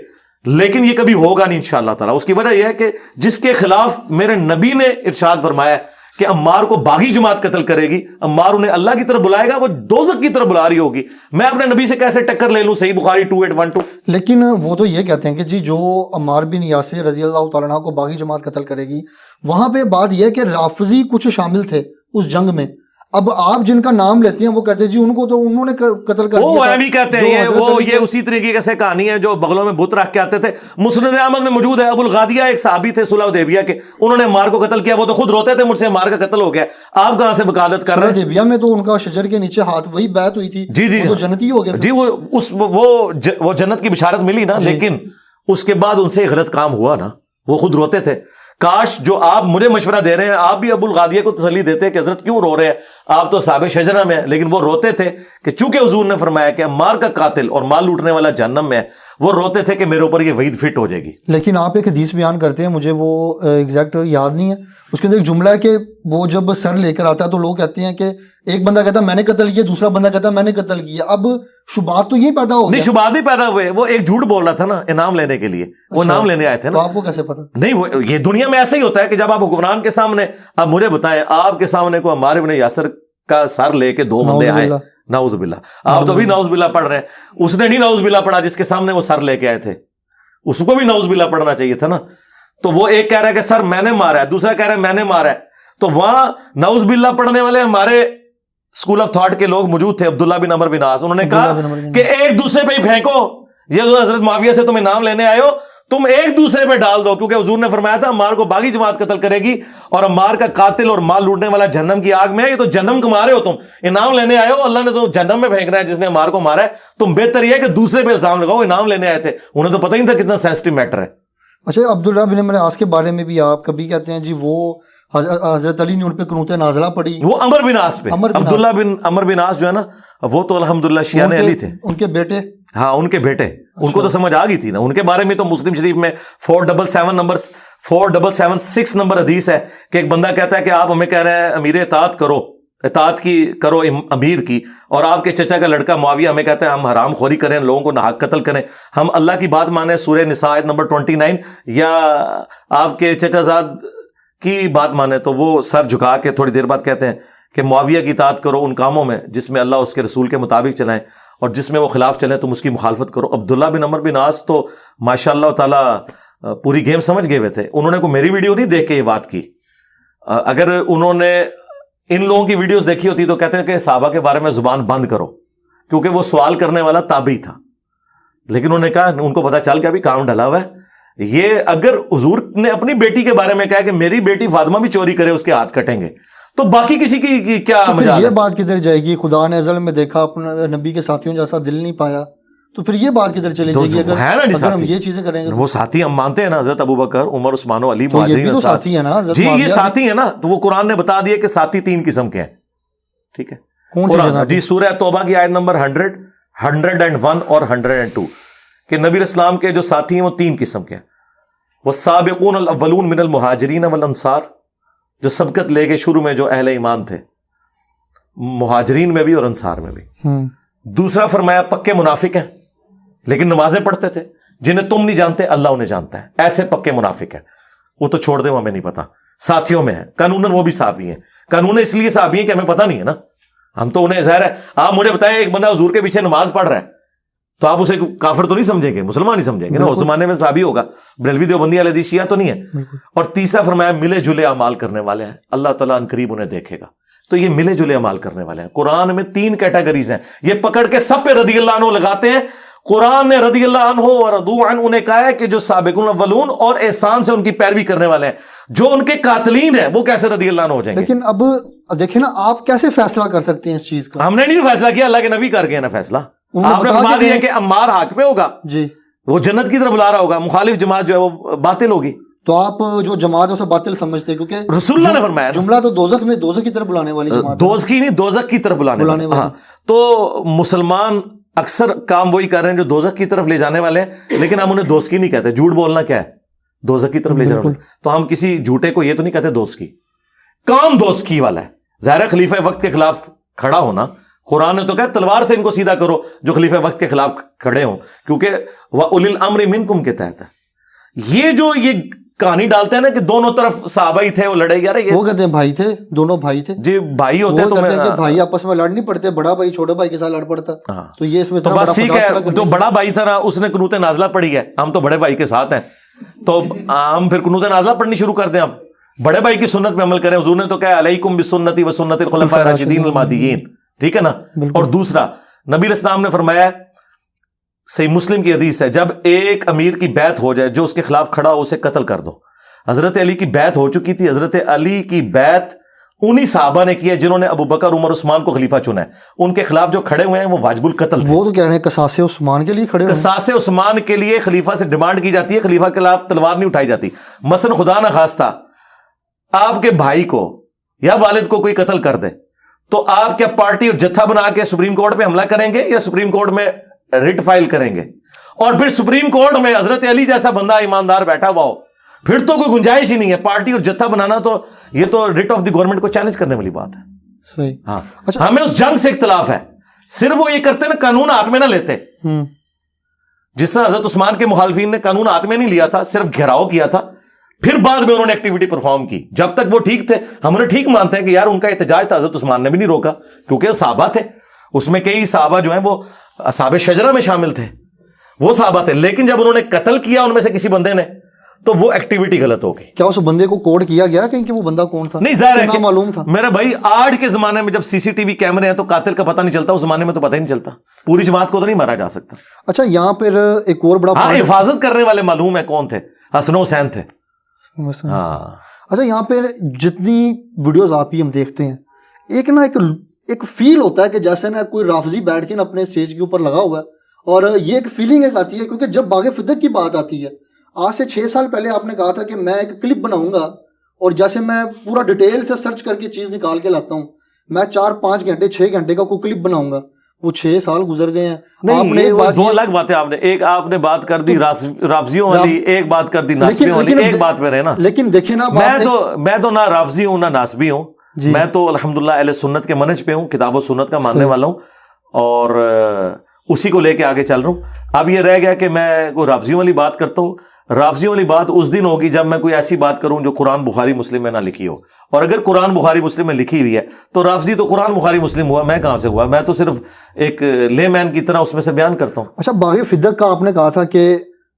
لیکن یہ کبھی ہوگا نہیں انشاءاللہ تعالی. اس کی وجہ یہ ہے کہ جس کے خلاف میرے نبی نے ارشاد فرمایا کہ عمار کو باغی جماعت قتل کرے گی, عمار انہیں اللہ کی طرف بلائے گا, وہ دوزخ کی طرف بلا رہی ہوگی, میں اپنے نبی سے کیسے ٹکر لے لوں. صحیح بخاری 2812. لیکن وہ تو یہ کہتے ہیں کہ جی جو عمار بن یاسر رضی اللہ تعالیٰ عنہ کو باغی جماعت قتل کرے گی, وہاں پہ بات یہ ہے کہ رافضی کچھ شامل تھے اس جنگ میں. اب آپ جن کا نام لیتے ہیں وہ کہتے ہیں جی ان کو تو انہوں نے قتل کر وہ بھی کہتے ہیں یہ اسی طریقے کی کہانی ہے جو بغلوں میں بت رکھ کے آتے تھے. مسند احمد میں موجود ہے, ابو الغادیہ ایک صحابی تھے صلح حدیبیہ کے, انہوں نے عمار کو قتل کیا. وہ تو خود روتے تھے, مجھ سے عمار کا قتل ہو گیا. آپ کہاں سے وکالت کر رہے ہیں؟ حدیبیہ میں تو ان کا شجر کے نیچے ہاتھ, وہی بیعت ہوئی تھی. جی وہ جنتی ہو گیا. جی وہ جنت کی بشارت ملی نا, لیکن اس کے بعد ان سے غلط کام ہوا نا. وہ خود روتے تھے. کاش جو آپ مجھے مشورہ دے رہے ہیں آپ بھی ابو الغادیہ کو تسلی دیتے کہ حضرت کیوں رو رہے ہیں, آپ تو صحابہ شجرہ میں ہیں. لیکن وہ روتے تھے کہ چونکہ حضور نے فرمایا کہ عمار کا قاتل اور مال لوٹنے والا جہنم میں ہے, وہ روتے تھے کہ میرے اوپر یہ وعید فٹ ہو جائے گی. لیکن آپ ایک حدیث بیان کرتے ہیں, مجھے وہ ایگزیکٹ یاد نہیں ہے, اس کے اندر ایک جملہ ہے کہ وہ جب سر لے کر آتا ہے تو لوگ کہتے ہیں کہ ایک بندہ کہتا ہے میں نے قتل کیا, دوسرا بندہ کہتا ہے میں نے قتل کیا. اب شبہات تو یہ پیدا ہو گیا. نہیں, شبہات نہیں پیدا ہوئے, وہ ایک جھوٹ بول رہا تھا نا انعام لینے کے لیے. وہ نام لینے آئے تھے نا. تو آپ کو کیسے پتا؟ نہیں, وہ یہ دنیا میں ایسا ہی ہوتا ہے کہ جب آپ حکمران کے سامنے, اب مجھے بتائیں آپ کے سامنے کو عمار بن یاسر کا سر لے کے دو بندے آئے, نعوذ باللہ, آپ تو بھی نعوذ باللہ پڑھ رہے ہیں. اس نے نہیں نعوذ باللہ پڑھا جس کے سامنے وہ سر لے کے آئے تھے, اس کو بھی نعوذ باللہ پڑھنا چاہیے تھا نا. تو وہ ایک کہہ رہا ہے کہ سر میں نے مارا ہے, دوسرا کہہ رہا ہے میں نے مارا ہے. تو وہاں نعوذ باللہ پڑھنے والے ہمارے اسکول آف تھاٹ کے لوگ موجود تھے, عبداللہ بن عمر بن عاص. انہوں نے کہا کہ ایک دوسرے پہ ہی پھینکو, یہ جو حضرت معاویہ سے تم انعام لینے آئے ہو تم ایک دوسرے پہ ڈال دو, کیونکہ حضور نے فرمایا تھا عمار کو باغی جماعت قتل کرے گی اور عمار کا قاتل اور مال لوٹنے والا جہنم کی آگ میں ہے. یہ تو جہنم کما رہے ہو, تم انعام لینے آئے ہو, اللہ نے تو جہنم میں پھینکنا ہے جس نے عمار کو مارا ہے. تم بہتر یہ ہے کہ دوسرے پہ الزام لگاؤ, انعام لینے آئے تھے, انہیں تو پتہ ہی نہیں تھا کتنا سینسٹیو میٹر ہے. اچھا, عبداللہ بن عمر عاص کے بارے میں بھی آپ کبھی کہتے ہیں جی وہ حضرت علی نے ان پہ قنوت نازلہ پڑھی, وہ عمر بن عاص پہ. عبداللہ بن عمر بن عاص جو ہے نا وہ تو الحمدللہ شیعہ علی تھے, ان کے بیٹے. ہاں ان کے بیٹے, ان کو تو سمجھ آ گئی تھی نا. ان کے بارے میں تو مسلم شریف میں 4776 نمبر حدیث ہے کہ ایک بندہ کہتا ہے کہ آپ ہمیں کہہ رہے ہیں امیر اطاعت کی کرو امیر کی, اور آپ کے چچا کا لڑکا معاویہ ہمیں کہتا ہے ہم حرام خوری کریں, لوگوں کو ناحق قتل کریں, ہم اللہ کی بات مانیں سورہ نساء آیت نمبر 29, یا آپ کے چچا زاد کی بات مانیں. تو وہ سر جھکا کے تھوڑی دیر بعد کہتے ہیں کہ معاویہ کی اطاعت کرو ان کاموں میں جس میں اللہ اس کے رسول کے مطابق چلائیں, اور جس میں وہ خلاف چلیں تم اس کی مخالفت کرو. عبداللہ بن عمر بن عاص تو ماشاء اللہ تعالیٰ پوری گیم سمجھ گئے ہوئے تھے. انہوں نے کوئی میری ویڈیو نہیں دیکھ کے یہ بات کی. اگر انہوں نے ان لوگوں کی ویڈیوز دیکھی ہوتی تو کہتے ہیں کہ صحابہ کے بارے میں زبان بند کرو, کیونکہ وہ سوال کرنے والا تابعی تھا. لیکن انہوں نے کہا, ان کو پتا چل گیا ابھی کام ڈلا ہوا ہے. یہ اگر حضور نے اپنی بیٹی کے بارے میں کہا کہ میری بیٹی فاطمہ بھی چوری کرے اس کے ہاتھ کٹیں گے, تو باقی کسی کی کیا مجال ہے؟ یہ بات کدھر جائے گی؟ خدا نے ازل میں دیکھا اپنے نبی کے ساتھیوں جیسا دل نہیں پایا, تو پھر یہ بات کدھر چلے جائے گی اگر ہم یہ چیزیں کریں گے؟ وہ ساتھی ہم مانتے ہیں نا، حضرت ابوبکر، عمر، عثمان و علی مہاجرین ساتھی ہیں نا جی، یہ ساتھی ہیں نا، تو وہ قرآن نے بتا دیا کہ ساتھی 3 قسم کے ہیں. ٹھیک ہے، قرآن جی سورہ توبہ کی آیت نمبر 100، 101 اور 102 کہ نبی علیہ السلام کے جو ساتھی ہیں وہ 3 قسم کے ہیں. والسابقون الاولون من المہاجرین والانصار، جو سبقت لے گئے شروع میں جو اہل ایمان تھے، مہاجرین میں بھی اور انصار میں بھی. دوسرا فرمایا پکے منافق ہیں لیکن نمازیں پڑھتے تھے، جنہیں تم نہیں جانتے اللہ انہیں جانتا ہے، ایسے پکے منافق ہیں. وہ تو چھوڑ دیں، وہ ہمیں نہیں پتا، ساتھیوں میں ہیں، قانوناً وہ بھی صحابی ہیں. قانون اس لیے صحابی ہیں کہ ہمیں پتہ نہیں ہے نا، ہم تو انہیں ظاہر ہے. آپ مجھے بتائیں ایک بندہ حضور کے پیچھے نماز پڑھ رہا ہے تو آپ اسے کافر تو نہیں سمجھیں گے، مسلمان نہیں سمجھیں گے نا، اس زمانے میں صحابی ہوگا، بریلوی دیوبندی اہل حدیث شیعہ تو نہیں ہے. اور تیسرا فرمایا ملے جلے اعمال کرنے والے ہیں، اللہ تعالیٰ ان قریب انہیں دیکھے گا. تو یہ ملے جلے اعمال کرنے والے ہیں. قرآن میں 3 کیٹیگریز ہیں، یہ پکڑ کے سب پہ رضی اللہ عنہ لگاتے ہیں. قرآن نے رضی اللہ عنہ اور رضوا عنہ انہیں کہا ہے کہ جو سابقون الاولون اور احسان سے ان کی پیروی کرنے والے ہیں، جو ان کے قاتلین ہیں وہ کیسے رضی اللہ عنہ ہو جائیں گے؟ لیکن اب دیکھیں نا، آپ کیسے فیصلہ کر سکتے ہیں اس چیز کا؟ ہم نے نہیں فیصلہ کیا، اللہ کے نبی کر گئے نا فیصلہ. آپ نے فرما دیا کہ عمار حق پہ ہوگا جی، وہ جنت کی طرف بلا رہا ہوگا، مخالف جماعت جو ہے وہ باطل ہوگی. تو آپ جو جماعت ہے اسے باطل سمجھتے ہیں کیونکہ رسول اللہ نے فرمایا جملہ تو دوزخ میں، دوزخ کی طرف بلانے والی جماعت، دوزخ کی نہیں، دوزخ کی طرف بلانے والی. ہاں، تو مسلمان اکثر کام وہی کر رہے ہیں جو دوزخ کی طرف لے جانے والے ہیں، لیکن ہم انہیں دوست کی نہیں کہتے. جھوٹ بولنا کیا ہے؟ دوزخ کی طرف لے جانا. تو ہم کسی جھوٹے کو یہ تو نہیں کہتے دوست کی، کام دوست کی والا ہے. ظاہر خلیفہ وقت کے خلاف کھڑا ہونا، قرآن نے تو کہا تلوار سے ان کو سیدھا کرو جو خلیفہ وقت کے خلاف کھڑے ہوں، کیونکہ وَأُولِي الْأَمْرِ مِنْكُمْ کے تحت ہے. یہ جو یہ کہانی ڈالتے ہیں نا کہ دونوں طرف صحابہ ہی تھے وہ لڑے، یار وہ کہتے ہیں بھائی تھے، دونوں بھائی تھے جی، بھائی ہوتے تو بھائی آپس میں لڑ نہیں پڑتے، بڑا بھائی چھوٹے بھائی کے ساتھ لڑ پڑتا. تو یہ اس میں تو بس ٹھیک ہے، جو بڑا بھائی تھا نا اس نے قنوت نازلہ پڑھی ہے، ہم تو بڑے بھائی کے ساتھ ہیں، تو ہم پھر قنوت نازلہ پڑھنی شروع کر دیں. اب بڑے بھائی کی سنت پہ عمل کریں. حضور نے تو کہا علیکم بسنتی و سنت الخلفاء الراشدین المہدیین، ٹھیک ہے نا. اور دوسرا نبی علیہ السلام نے فرمایا، صحیح مسلم کی حدیث ہے، جب ایک امیر کی بیعت ہو جائے جو اس کے خلاف کھڑا ہو اسے قتل کر دو. حضرت علی کی بیعت ہو چکی تھی، حضرت علی کی بیعت انہی صحابہ نے کی ہے جنہوں نے ابوبکر، عمر، عثمان کو خلیفہ چنا ہے. ان کے خلاف جو کھڑے ہوئے ہیں وہ واجب القتل تھے. وہ تو کہہ رہے ہیں قصاص عثمان کے لیے کھڑے ہوئے ہیں. قصاص عثمان کے لیے خلیفہ سے ڈیمانڈ کی جاتی ہے، خلیفہ کے خلاف تلوار نہیں اٹھائی جاتی. مثلا خدا نہ خواستہ آپ کے بھائی کو یا والد کو کوئی قتل کر دے تو آپ کیا پارٹی اور جتھا بنا کے سپریم کورٹ پہ حملہ کریں گے یا سپریم کورٹ میں ریٹ فائل کریں گے؟ اور پھر سپریم کورٹ میں حضرت علی جیسا بندہ ایماندار بیٹھا ہوا ہو، پھر تو کوئی گنجائش ہی نہیں ہے. پارٹی اور جتھا بنانا تو یہ تو ریٹ آف دی گورنمنٹ کو چیلنج کرنے والی بات ہے. صحیح. ہاں، ہمیں اس جنگ سے اختلاف ہے. صرف وہ یہ کرتے نا قانون ہاتھ میں نہ لیتے، جس طرح حضرت عثمان کے مخالفین نے قانون ہاتھ میں نہیں لیا تھا، صرف گھیراؤ کیا تھا، پھر بعد میں انہوں نے ایکٹیویٹی پرفارم کی. جب تک وہ ٹھیک تھے ہم انہیں ٹھیک مانتے ہیں کہ یار ان کا احتجاج تھا، حضرت عثمان نے بھی نہیں روکا کیونکہ وہ صحابہ تھے. اس میں کئی صحابہ جو ہیں وہ اصحاب شجرہ میں شامل تھے، وہ صحابہ تھے. لیکن جب انہوں نے قتل کیا ان میں سے کسی بندے نے تو وہ ایکٹیویٹی غلط ہو گئی. کیا اس بندے کو کوڈ کیا گیا کہ وہ بندہ کون تھا؟ نہیں، ظاہر ہے کہ معلوم تھا. میرا بھائی آج کے زمانے میں جب سی سی ٹی وی کیمرے ہیں تو قاتل کا پتہ نہیں چلتا، اس زمانے میں تو پتہ ہی نہیں چلتا. پوری جماعت کو تو نہیں مارا جا سکتا. اچھا، یہاں پر ایک اور بڑا حفاظت کرنے والے معلوم ہے کون تھے، حسن و حسین تھے. اچھا، یہاں پہ جتنی ویڈیوز آپ ہی ہم دیکھتے ہیں، ایک فیل ہوتا ہے کہ جیسے نا کوئی رافضی بیٹھ کے نا اپنے اسٹیج کے اوپر لگا ہوا ہے، اور یہ ایک فیلنگ ایک آتی ہے کیونکہ جب باغ فدق کی بات آتی ہے، آج سے 6 سال پہلے آپ نے کہا تھا کہ میں ایک کلپ بناؤں گا اور جیسے میں پورا ڈیٹیل سے سرچ کر کے چیز نکال کے لاتا ہوں، میں 4-5 گھنٹے 6 گھنٹے کا کوئی کلپ بناؤں گا. وہ 6 سال گزر گئے ہیں. آپ نے 2 الگ باتیں، آپ نے بات کر دی رافضیوں والی، ایک بات کر دی ناسبیوں والی. ایک بات پہ رہے نا، لیکن دیکھیں نا، میں تو نہ رافضی ہوں نہ ناسبی ہوں. میں تو الحمدللہ اہل سنت کے منہج پہ ہوں، کتاب و سنت کا ماننے والا ہوں اور اسی کو لے کے آگے چل رہا ہوں. اب یہ رہ گیا کہ میں کوئی رافضیوں والی بات کرتا ہوں. رافضیوں والی بات اس دن ہوگی جب میں کوئی ایسی بات کروں جو قرآن بخاری مسلم میں نہ لکھی ہو. اور اگر قرآن بخاری مسلم میں لکھی ہوئی ہے تو رافضی تو قرآن بخاری مسلم ہوا، میں کہاں سے ہوا؟ میں تو صرف ایک لے مین کی طرح اس میں سے بیان کرتا ہوں. اچھا، باغ فدق کا آپ نے کہا تھا کہ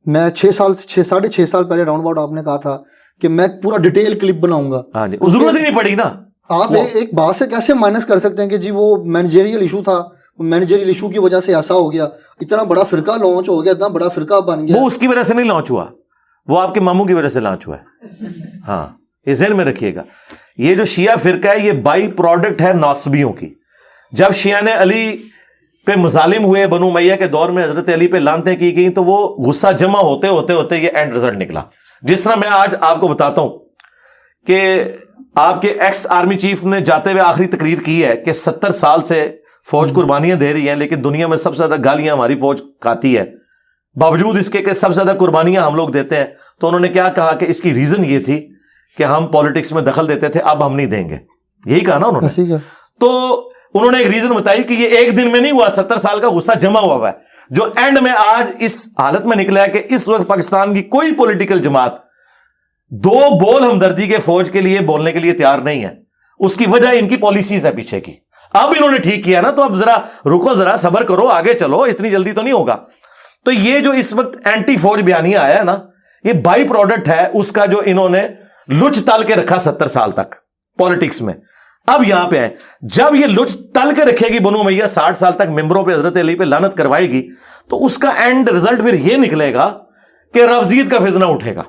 میں 6.5 سال پہلے راؤنڈ اباؤٹ آپ نے کہا تھا کہ میں پورا ڈیٹیل کلپ بناؤں گا. ہاں جی، ضرورت ہی نہیں پڑی نا. آپ ایک بات سے کیسے مائنس کر سکتے ہیں کہ جی وہ مینیجریل ایشو تھا، مینیجریل ایشو کی وجہ سے ایسا ہو گیا، اتنا بڑا فرقہ لانچ ہو گیا، اتنا بڑا فرقہ بن گیا؟ وہ اس کی وجہ سے نہیں لانچ ہوا، وہ آپ کے ماموں کی وجہ سے لانچ ہوا ہے. ہاں، یہ ذہن میں رکھیے گا. یہ جو شیعہ فرقہ ہے یہ بائی پروڈکٹ ہے ناصبیوں کی. جب شیعہ نے علی پہ مظالم ہوئے بنو امیہ کے دور میں, حضرت علی پہ لعنتیں کی گئیں, تو وہ غصہ جمع ہوتے ہوتے ہوتے یہ اینڈ رزلٹ نکلا. جس طرح میں آج آپ کو بتاتا ہوں کہ آپ کے ایکس آرمی چیف نے جاتے ہوئے آخری تقریر کی ہے کہ 70 سال سے فوج قربانیاں دے رہی ہیں, لیکن دنیا میں سب سے زیادہ گالیاں ہماری فوج کھاتی ہے, باوجود اس کے کہ سب سے زیادہ قربانیاں ہم لوگ دیتے ہیں. تو انہوں نے کیا کہا کہ اس کی ریزن یہ تھی کہ ہم پالیٹکس میں دخل دیتے تھے, اب ہم نہیں دیں گے. یہی کہا نا انہوں نے. تو انہوں نے ایک ریزن بتائی کہ یہ ایک دن میں نہیں ہوا, 70 سال کا غصہ جمع ہوا ہے, جو اینڈ میں آج اس حالت میں نکلا ہے کہ اس وقت پاکستان کی کوئی پولیٹیکل جماعت 2 بول ہمدردی کے فوج کے لیے بولنے کے لیے تیار نہیں ہے. اس کی وجہ ان کی پالیسیز ہے پیچھے کی. اب انہوں نے ٹھیک کیا نا, تو اب ذرا رکو, ذرا صبر کرو, آگے چلو, اتنی جلدی تو نہیں ہوگا. تو یہ جو اس وقت اینٹی فوج بیانیہ آیا ہے نا, یہ بائی پروڈکٹ ہے اس کا جو انہوں نے لچ تل کے رکھا 70 سال تک پالیٹکس میں. اب یہاں پہ ہیں, جب یہ لچ تل کے رکھے گی بنو امیہ 60 سال تک ممبروں پہ حضرت علی پہ لعنت کروائے گی, تو اس کا اینڈ رزلٹ پھر یہ نکلے گا کہ رفضیت کا فتنہ اٹھے گا.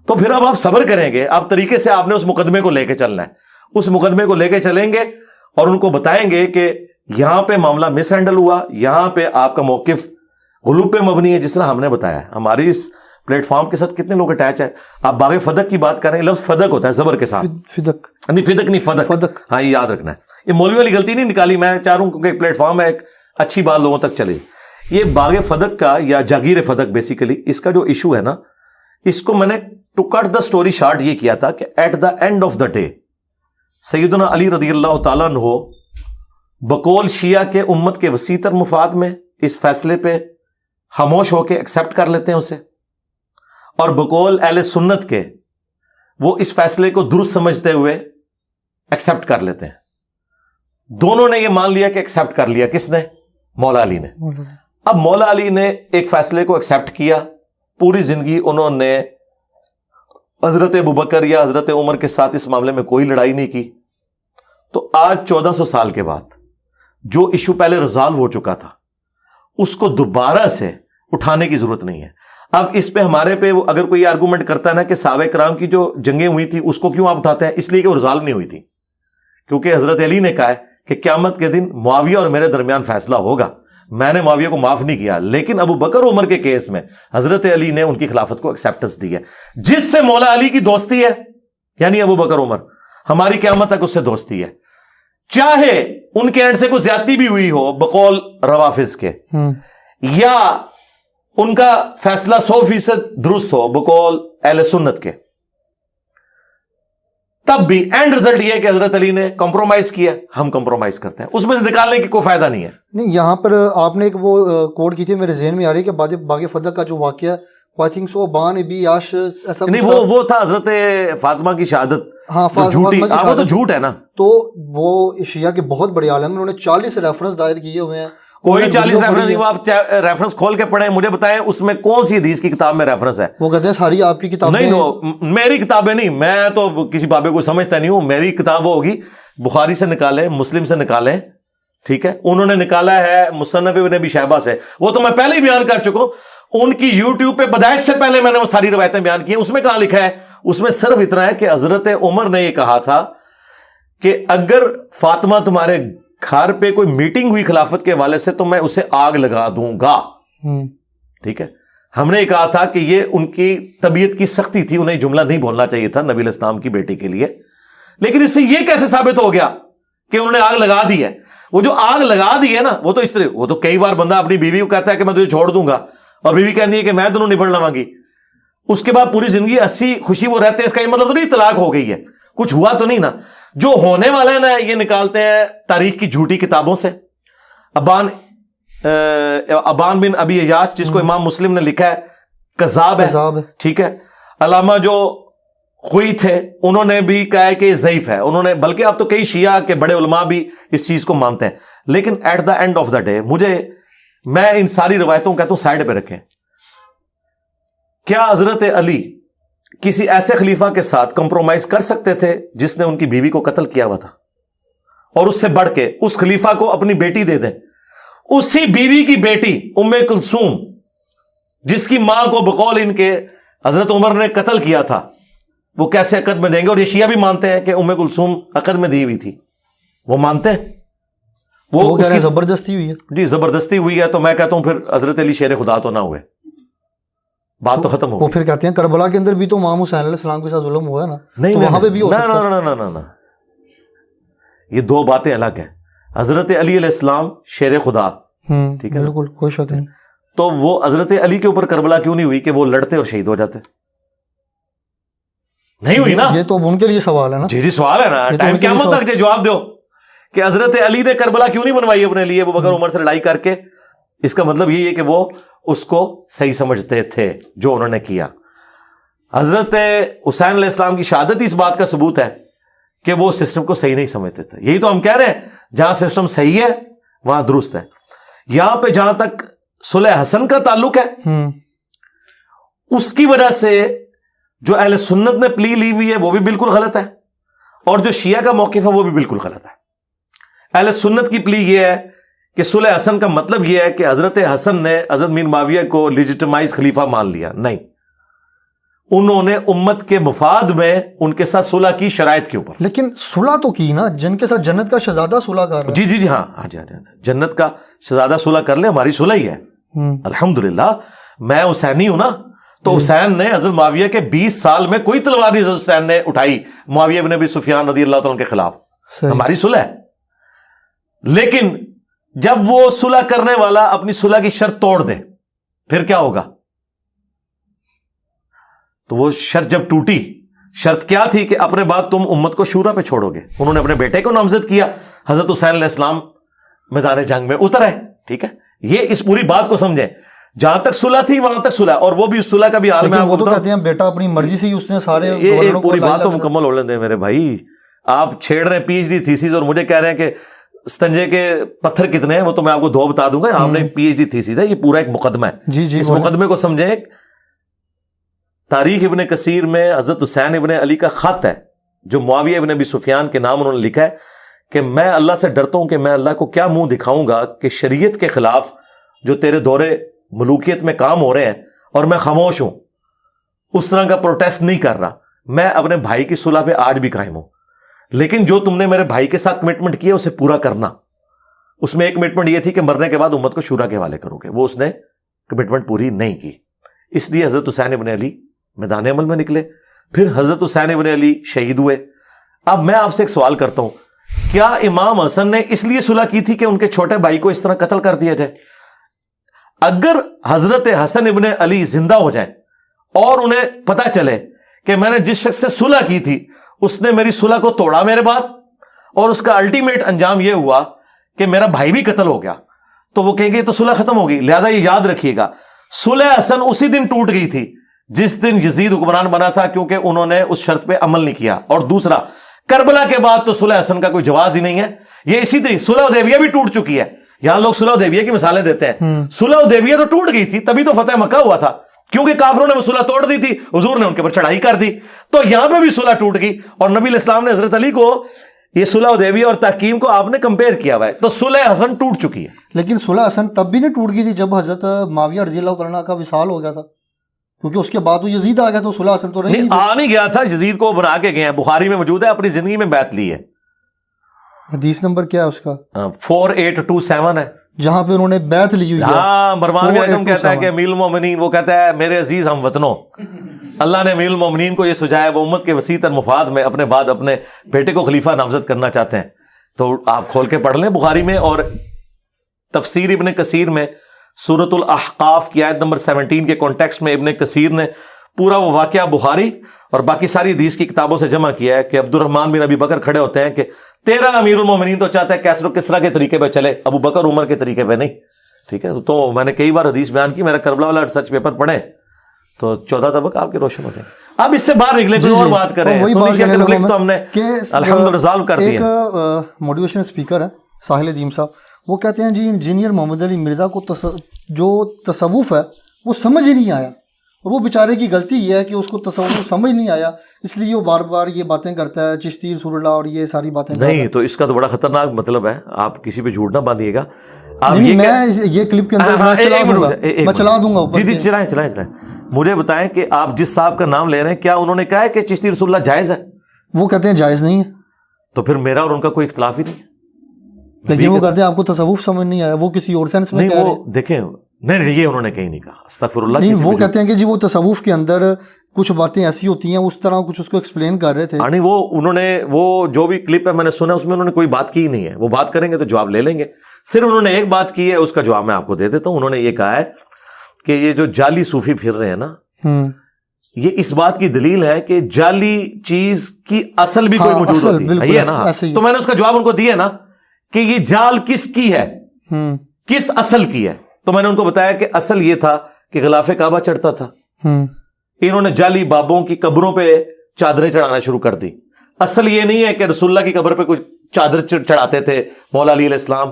تو پھر اب آپ صبر کریں گے, آپ طریقے سے آپ نے اس مقدمے کو لے کے چلنا ہے. اس مقدمے کو لے کے چلیں گے اور ان کو بتائیں گے کہ یہاں پہ معاملہ مس ہینڈل ہوا, یہاں پہ آپ کا موقف غلوب پہ مبنی ہے, جس طرح ہم نے بتایا. ہماری اس پلیٹ فارم کے ساتھ کتنے لوگ اٹیچ ہیں. آپ باغ فدق کی بات کریں, لفظ فدق ہوتا ہے زبر کے ساتھ, فدق, ہاں یہ یاد رکھنا ہے. یہ مولوی والی غلطی نہیں نکالی, میں چاہ رہا ہوں کیونکہ ایک پلیٹ فارم ہے, ایک اچھی بات لوگوں تک چلے. یہ باغ فدق کا یا جاگیر فدق بیسیکلی اس کا جو ایشو ہے نا, اس کو میں نے to cut the story short یہ کیا تھا کہ at the end of the day سیدنا علی رضی اللہ تعالیٰ عنہ بقول شیعہ کے امت کے وسیع تر مفاد میں اس فیصلے پہ خاموش ہو کے ایکسیپٹ کر لیتے ہیں اسے, اور بقول اہل سنت کے وہ اس فیصلے کو درست سمجھتے ہوئے ایکسیپٹ کر لیتے ہیں. دونوں نے یہ مان لیا کہ ایکسیپٹ کر لیا. کس نے؟ مولا علی نے. اب مولا علی نے ایک فیصلے کو ایکسیپٹ کیا, پوری زندگی انہوں نے حضرت ابوبکر یا حضرت عمر کے ساتھ اس معاملے میں کوئی لڑائی نہیں کی. تو آج 1400 سال کے بعد جو ایشو پہلے ریزالو ہو چکا تھا اس کو دوبارہ سے اٹھانے کی ضرورت نہیں ہے. اب اس پہ ہمارے پہ اگر کوئی آرگومنٹ کرتا ہے نا کہ صحابہ کرام کی جو جنگیں ہوئی تھی اس کو کیوں آپ اٹھاتے ہیں, اس لیے کہ وہ ریزالو نہیں ہوئی تھی, کیونکہ حضرت علی نے کہا ہے کہ قیامت کے دن معاویہ اور میرے درمیان فیصلہ ہوگا. میں نے معاویہ کو معاف نہیں کیا, لیکن ابو بکر عمر کے کیس میں حضرت علی نے ان کی خلافت کو ایکسیپٹنس دی ہے. جس سے مولا علی کی دوستی ہے یعنی ابو بکر عمر, ہماری قیامت تک اس سے دوستی ہے, چاہے ان کے اینڈ سے کوئی زیادتی بھی ہوئی ہو بقول روافظ کے, یا ان کا فیصلہ 100% درست ہو بقول اہل سنت کے, تب بھی اینڈ رزلٹ یہ ہے کہ حضرت علی نے کمپرومائز کیا, ہم کمپرومائز کرتے ہیں. اس میں سے نکالنے کی کوئی فائدہ نہیں ہے. نہیں, یہاں پر آپ نے ایک وہ کوٹ کی تھی, میرے ذہن میں آ رہی ہے کہ باغ فدق کا جو واقعہ آئی تھنک سو بان ابی یاش ایسا نہیں, وہ تھا حضرت فاطمہ کی شہادت. ہاں, جھوٹی, وہ تو جھوٹ ہے نا. تو وہ شیعہ کے بہت بڑے عالم, انہوں نے 40 ریفرنس دائر کیے ہوئے ہیں. کوئی 40 ریفرنس نہیں, وہ آپ ریفرنس کھول کے پڑھیں, مجھے بتائیں اس میں کون سی حدیث کی کتاب میں ریفرنس ہے. وہ کہتے ہیں ساری آپ کی کتابیں. نہیں, میری کتابیں نہیں, میں تو کسی بابے کو سمجھتا نہیں ہوں. میری کتاب وہ ہوگی بخاری سے نکالیں, مسلم سے نکالیں, ٹھیک ہے. انہوں نے نکالا ہے مصنف ابن ابی شیبہ سے, وہ تو میں پہلے ہی بیان کر چکا ہوں. ان کی یوٹیوب پہ پیدائش سے پہلے میں نے وہ ساری روایتیں بیان کی ہیں. اس میں کہاں لکھا ہے؟ اس میں صرف اتنا ہے کہ حضرت عمر نے یہ کہا تھا کہ اگر فاطمہ تمہارے گھر پہ کوئی میٹنگ ہوئی خلافت کے حوالے سے تو میں اسے آگ لگا دوں گا. ٹھیک ہے. ہم نے یہ کہا تھا کہ یہ ان کی طبیعت کی سختی تھی, انہیں جملہ نہیں بولنا چاہیے تھا نبی علیہ السلام کی بیٹی کے لیے. لیکن اس سے یہ کیسے ثابت ہو گیا کہ انہوں نے آگ لگا دی ہے؟ وہ جو آگ لگا دی ہے نا, وہ تو اس طرح, وہ تو کئی بار بندہ اپنی بیوی کو کہتا ہے کہ میں تجھے چھوڑ دوں گا, اور بیوی کہتی ہے کہ میں تمہیں نبڑ لواں گی. اس کے بعد پوری زندگی ہنسی خوشی وہ رہتے ہیں. اس کا یہ مطلب تو نہیں طلاق ہو گئی ہے, کچھ ہوا تو نہیں نا. جو ہونے والا ہے نا, یہ نکالتے ہیں تاریخ کی جھوٹی کتابوں سے. ابان بن ابی عیاش, جس کو امام مسلم نے لکھا ہے, کذاب ہے, ٹھیک ہے. علامہ جو خوئی تھے انہوں نے بھی کہا ہے کہ یہ ضعیف ہے. انہوں نے, بلکہ اب تو کئی شیعہ کے بڑے علماء بھی اس چیز کو مانتے ہیں. لیکن at the end of the day میں ان ساری روایتوں کہتا ہوں سائڈ پہ رکھیں. کیا حضرت علی کسی ایسے خلیفہ کے ساتھ کمپرومائز کر سکتے تھے جس نے ان کی بیوی کو قتل کیا ہوا تھا, اور اس سے بڑھ کے اس خلیفہ کو اپنی بیٹی دے دیں؟ اسی بیوی کی بیٹی ام کلثوم, جس کی ماں کو بقول ان کے حضرت عمر نے قتل کیا تھا, وہ کیسے عقد میں دیں گے؟ اور یہ شیعہ بھی مانتے ہیں کہ ام کلثوم عقد میں دی ہوئی تھی, وہ مانتے ہیں. وہ کہہ اس رہے ہیں کی زبردستی ہوئی ہے. جی زبردستی ہوئی ہے. تو میں کہتا ہوں پھر حضرت علی شیر خدا تو نہ ہوئے, بات تو ختم ہو وہ گئی. پھر کہتے ہیں کربلا کے اندر بھی تو امام حسین علیہ السلام کے ساتھ ظلم ہوا ہے نا, نہیں تو وہاں پہ بھی ہو سکتا ہے. نہ, یہ دو باتیں الگ ہیں. حضرت علی علیہ السلام شیر خدا, ٹھیک ہے, بالکل کوئی شک نہیں. تو وہ حضرت علی کے اوپر کربلا کیوں نہیں ہوئی کہ وہ لڑتے اور شہید ہو جاتے؟ نہیں ہوئی نا. یہ تو ان کے لیے سوال ہے نا. جی سوال ہے نا, ٹائم قیامت تک جواب دو کہ حضرت علی نے کربلا کیوں نہیں بنوائی اپنے لیے ابو بکر عمر سے لڑائی کر کے. اس کا مطلب یہ ہے کہ وہ اس کو صحیح سمجھتے تھے جو انہوں نے کیا. حضرت حسین علیہ السلام کی شہادت اس بات کا ثبوت ہے کہ وہ سسٹم کو صحیح نہیں سمجھتے تھے. یہی تو ہم کہہ رہے ہیں, جہاں سسٹم صحیح ہے وہاں درست ہے. یہاں پہ جہاں تک صلح حسن کا تعلق ہے, اس کی وجہ سے جو اہل سنت نے پلی لی ہوئی ہے وہ بھی بالکل غلط ہے, اور جو شیعہ کا موقف ہے وہ بھی بالکل غلط ہے. اہل سنت کی پلی یہ ہے کہ صلح حسن کا مطلب یہ ہے کہ حضرت حسن نے حضرت میر معاویہ کو لیجیٹمائز خلیفہ مان لیا. نہیں, انہوں نے امت کے مفاد میں ان کے ساتھ صلح کی شرائط کے اوپر. لیکن صلح تو کی نا, جن کے ساتھ جنت کا شہزادہ صلح کر رہا ہے. جی ہاں, جنت کا شہزادہ صلح کر لے, ہماری صلح ہی ہے الحمدللہ. میں حسینی ہوں نا, تو حسین نے حضرت معاویہ کے 20 سال میں کوئی تلوار نہیں حضرت حسین نے اٹھائی معاویہ بن ابی سفیان رضی اللہ تعالیٰ کے خلاف. ہماری صلح ہے. لیکن جب وہ صلح کرنے والا اپنی صلح کی شرط توڑ دے پھر کیا ہوگا؟ تو وہ شرط جب ٹوٹی, شرط کیا تھی کہ اپنے بعد تم امت کو شورا پہ چھوڑو گے. انہوں نے اپنے بیٹے کو نامزد کیا, حضرت حسین علیہ السلام میدان جنگ میں اترے. ٹھیک ہے, یہ اس پوری بات کو سمجھیں. جہاں تک صلح تھی وہاں تک صلح, اور وہ بھی اس صلح کا بھی عالم ہے. وہ تو کہتے ہیں بیٹا اپنی مرضی سے ہی اس نے سارے یہ پوری بات تو مکمل ہو لیں میرے بھائی. آپ چھیڑ رہے ہیں پی ایچ ڈی تھیسیز اور مجھے کہہ رہے ہیں کہ استنجے کے پتھر کتنے ہیں, وہ تو میں آپ کو دو بتا دوں گا. ہم نے پی ایچ ڈی تھیسیز ہے, یہ پورا ایک مقدمہ ہے. جی اس مقدمے کو سمجھیں. تاریخ ابن کثیر میں حضرت حسین ابن علی کا خط ہے جو معاویہ ابن ابی سفیان کے نام انہوں نے لکھا ہے کہ میں اللہ سے ڈرتا ہوں کہ میں اللہ کو کیا منہ دکھاؤں گا کہ شریعت کے خلاف جو تیرے دور ملوکیت میں کام ہو رہے ہیں اور میں خاموش ہوں, اس طرح کا پروٹیسٹ نہیں کر رہا. میں اپنے بھائی کی صلح پہ آج بھی قائم ہوں, لیکن جو تم نے میرے بھائی کے ساتھ کمٹمنٹ کیا اسے پورا کرنا. اس میں ایک کمٹمنٹ یہ تھی کہ مرنے کے بعد امت کو شورا کے حوالے کرو گے, وہ اس نے کمٹمنٹ پوری نہیں کی. اس لیے حضرت حسین ابن علی میدان عمل میں نکلے, پھر حضرت حسین ابن علی شہید ہوئے. اب میں آپ سے ایک سوال کرتا ہوں, کیا امام حسن نے اس لیے صلح کی تھی کہ ان کے چھوٹے بھائی کو اس طرح قتل کر دیا جائے؟ اگر حضرت حسن ابن علی زندہ ہو جائیں اور انہیں پتہ چلے کہ میں نے جس شخص سے صلح کی تھی اس نے میری صلح کو توڑا میرے بعد, اور اس کا الٹیمیٹ انجام یہ ہوا کہ میرا بھائی بھی قتل ہو گیا, تو وہ کہیں گے تو صلح ختم ہوگی. لہذا یہ یاد رکھیے گا, صلح حسن اسی دن ٹوٹ گئی تھی جس دن یزید حکمران بنا تھا, کیونکہ انہوں نے اس شرط پہ عمل نہیں کیا. اور دوسرا, کربلا کے بعد تو صلح حسن کا کوئی جواز ہی نہیں ہے. یہ اسی دن صلح حدیبیہ بھی ٹوٹ چکی ہے. یہاں لوگ صلح حدیبیہ کی مثالیں دیتے ہیں. صلح حدیبیہ تو ٹوٹ گئی تھی, تبھی تو فتح مکہ ہوا تھا, کیونکہ کافروں نے وہ صلح توڑ دی تھی, حضور نے ان کے اوپر چڑھائی کر دی. تو یہاں پہ بھی صلح ٹوٹ گئی, اور نبی علیہ السلام نے حضرت علی کو یہ صلح حدیبیہ اور تحکیم کو آپ نے کمپیئر کیا ہوا ہے. تو صلح حسن ٹوٹ چکی ہے. لیکن صلح حسن تب بھی نہیں ٹوٹ گئی تھی جب حضرت معاویہ رضی اللہ عنہ کا وصال ہو گیا تھا, کیونکہ اس کے بعد وہ یزید آ گیا, تو صلح حسن تو نہیں آ نہیں گیا تھا, یزید کو بنا کے گئے ہیں. بخاری میں موجود ہے, اپنی زندگی میں بیعت لی ہے. حدیث نمبر کیا ہے اس کا؟ 4827 ہے, جہاں پہ انہوں نے بیعت لی ہوئی ہے. ہاں, مروان بن حکم کہتا ہے کہ امیر المومنین, وہ کہتا ہے میرے عزیز ہم وطنوں, اللہ نے امیر المومنین کو یہ سجایا, وہ امت کے وسیع تر مفاد میں اپنے بعد اپنے بیٹے کو خلیفہ نامزد کرنا چاہتے ہیں. تو آپ کھول کے پڑھ لیں بخاری میں, اور تفسیر ابن کثیر میں سورۃ الاحقاف کی آیت نمبر 17 کے کانٹیکسٹ میں ابن کثیر نے پورا وہ واقعہ بخاری اور باقی ساری حدیث کی کتابوں سے جمع کیا ہے کہ عبد الرحمن بن ابی بکر کھڑے ہوتے ہیں کہ تیرا امیر المومنین تو چاہتا ہے کیسر و کسرا کے طریقے پہ چلے, ابو بکر عمر کے طریقے پہ نہیں. ٹھیک ہے, تو میں نے کئی بار حدیث بیان کی, میرا کربلا والا ریسرچ پیپر پڑھیں تو 14 طبق آپ کے روشن ہو جائیں. اب اس سے باہر نکلے, کوئی اور بات کریں. تو ہم نے الحمدللہ ریزالو کر دیا. ایک موٹیویشن اسپیکر ہے ساحل ادیم صاحب, وہ کہتے ہیں جی انجینئر محمد علی مرزا کو جو تصوف ہے وہ سمجھ ہی نہیں آیا, اور وہ بیچارے کی غلطی یہ ہے کہ اس کو تصوف سمجھ نہیں آیا, اس لیے وہ بار بار یہ باتیں کرتا ہے, چشتی رسول اللہ اور یہ ساری باتیں. نہیں, تو اس کا تو بڑا خطرناک مطلب ہے, آپ کسی پہ جھوٹ نہ باندھیے گا. میں یہ کلپ کے اندر میں چلا دوں گا. جی چلائیں. مجھے بتائیں کہ آپ جس صاحب کا نام لے رہے ہیں, کیا انہوں نے کہا ہے کہ چشتی رسول اللہ جائز ہے؟ وہ کہتے ہیں جائز نہیں ہے. تو پھر میرا اور ان کا کوئی اختلاف ہی نہیں ہے. لیکن وہ کہتے ہیں آپ کو تصوف سمجھ نہیں آیا, وہ کسی اور سینس میں نہیں کہہ رہے وہ دیکھیں نہیں یہ انہوں نے کہیں نہیں کہا, استغفر اللہ. نہیں, وہ کہتے ہیں کہ جی وہ تصوف کے اندر کچھ باتیں ایسی ہوتی ہیں, اس طرح کچھ اس کو ایکسپلین کر رہے تھے. نہیں وہ انہوں نے وہ جو بھی کلپ ہے میں نے سنا اس میں انہوں نے کوئی بات کی نہیں ہے, وہ بات کریں گے تو جواب لے لیں گے. صرف انہوں نے ایک بات کی ہے, اس کا جواب میں آپ کو دے دیتا ہوں. انہوں نے یہ کہا ہے کہ یہ جو جعلی صوفی پھر رہے ہیں نا, یہ اس بات کی دلیل ہے کہ جعلی چیز کی اصل بھی کوئی موجود ہوتی ہے نا. تو میں نے اس کا جواب ان کو دیا نا کہ یہ جال کس کی ہے, کس اصل کی ہے. تو میں نے ان کو بتایا کہ اصل یہ تھا کہ غلاف کعبہ چڑھتا تھا, انہوں نے جعلی بابوں کی قبروں پہ چادریں چڑھانا شروع کر دی. اصل یہ نہیں ہے کہ رسول اللہ کی قبر پہ کچھ چادر چڑھاتے تھے مولا علی علیہ السلام,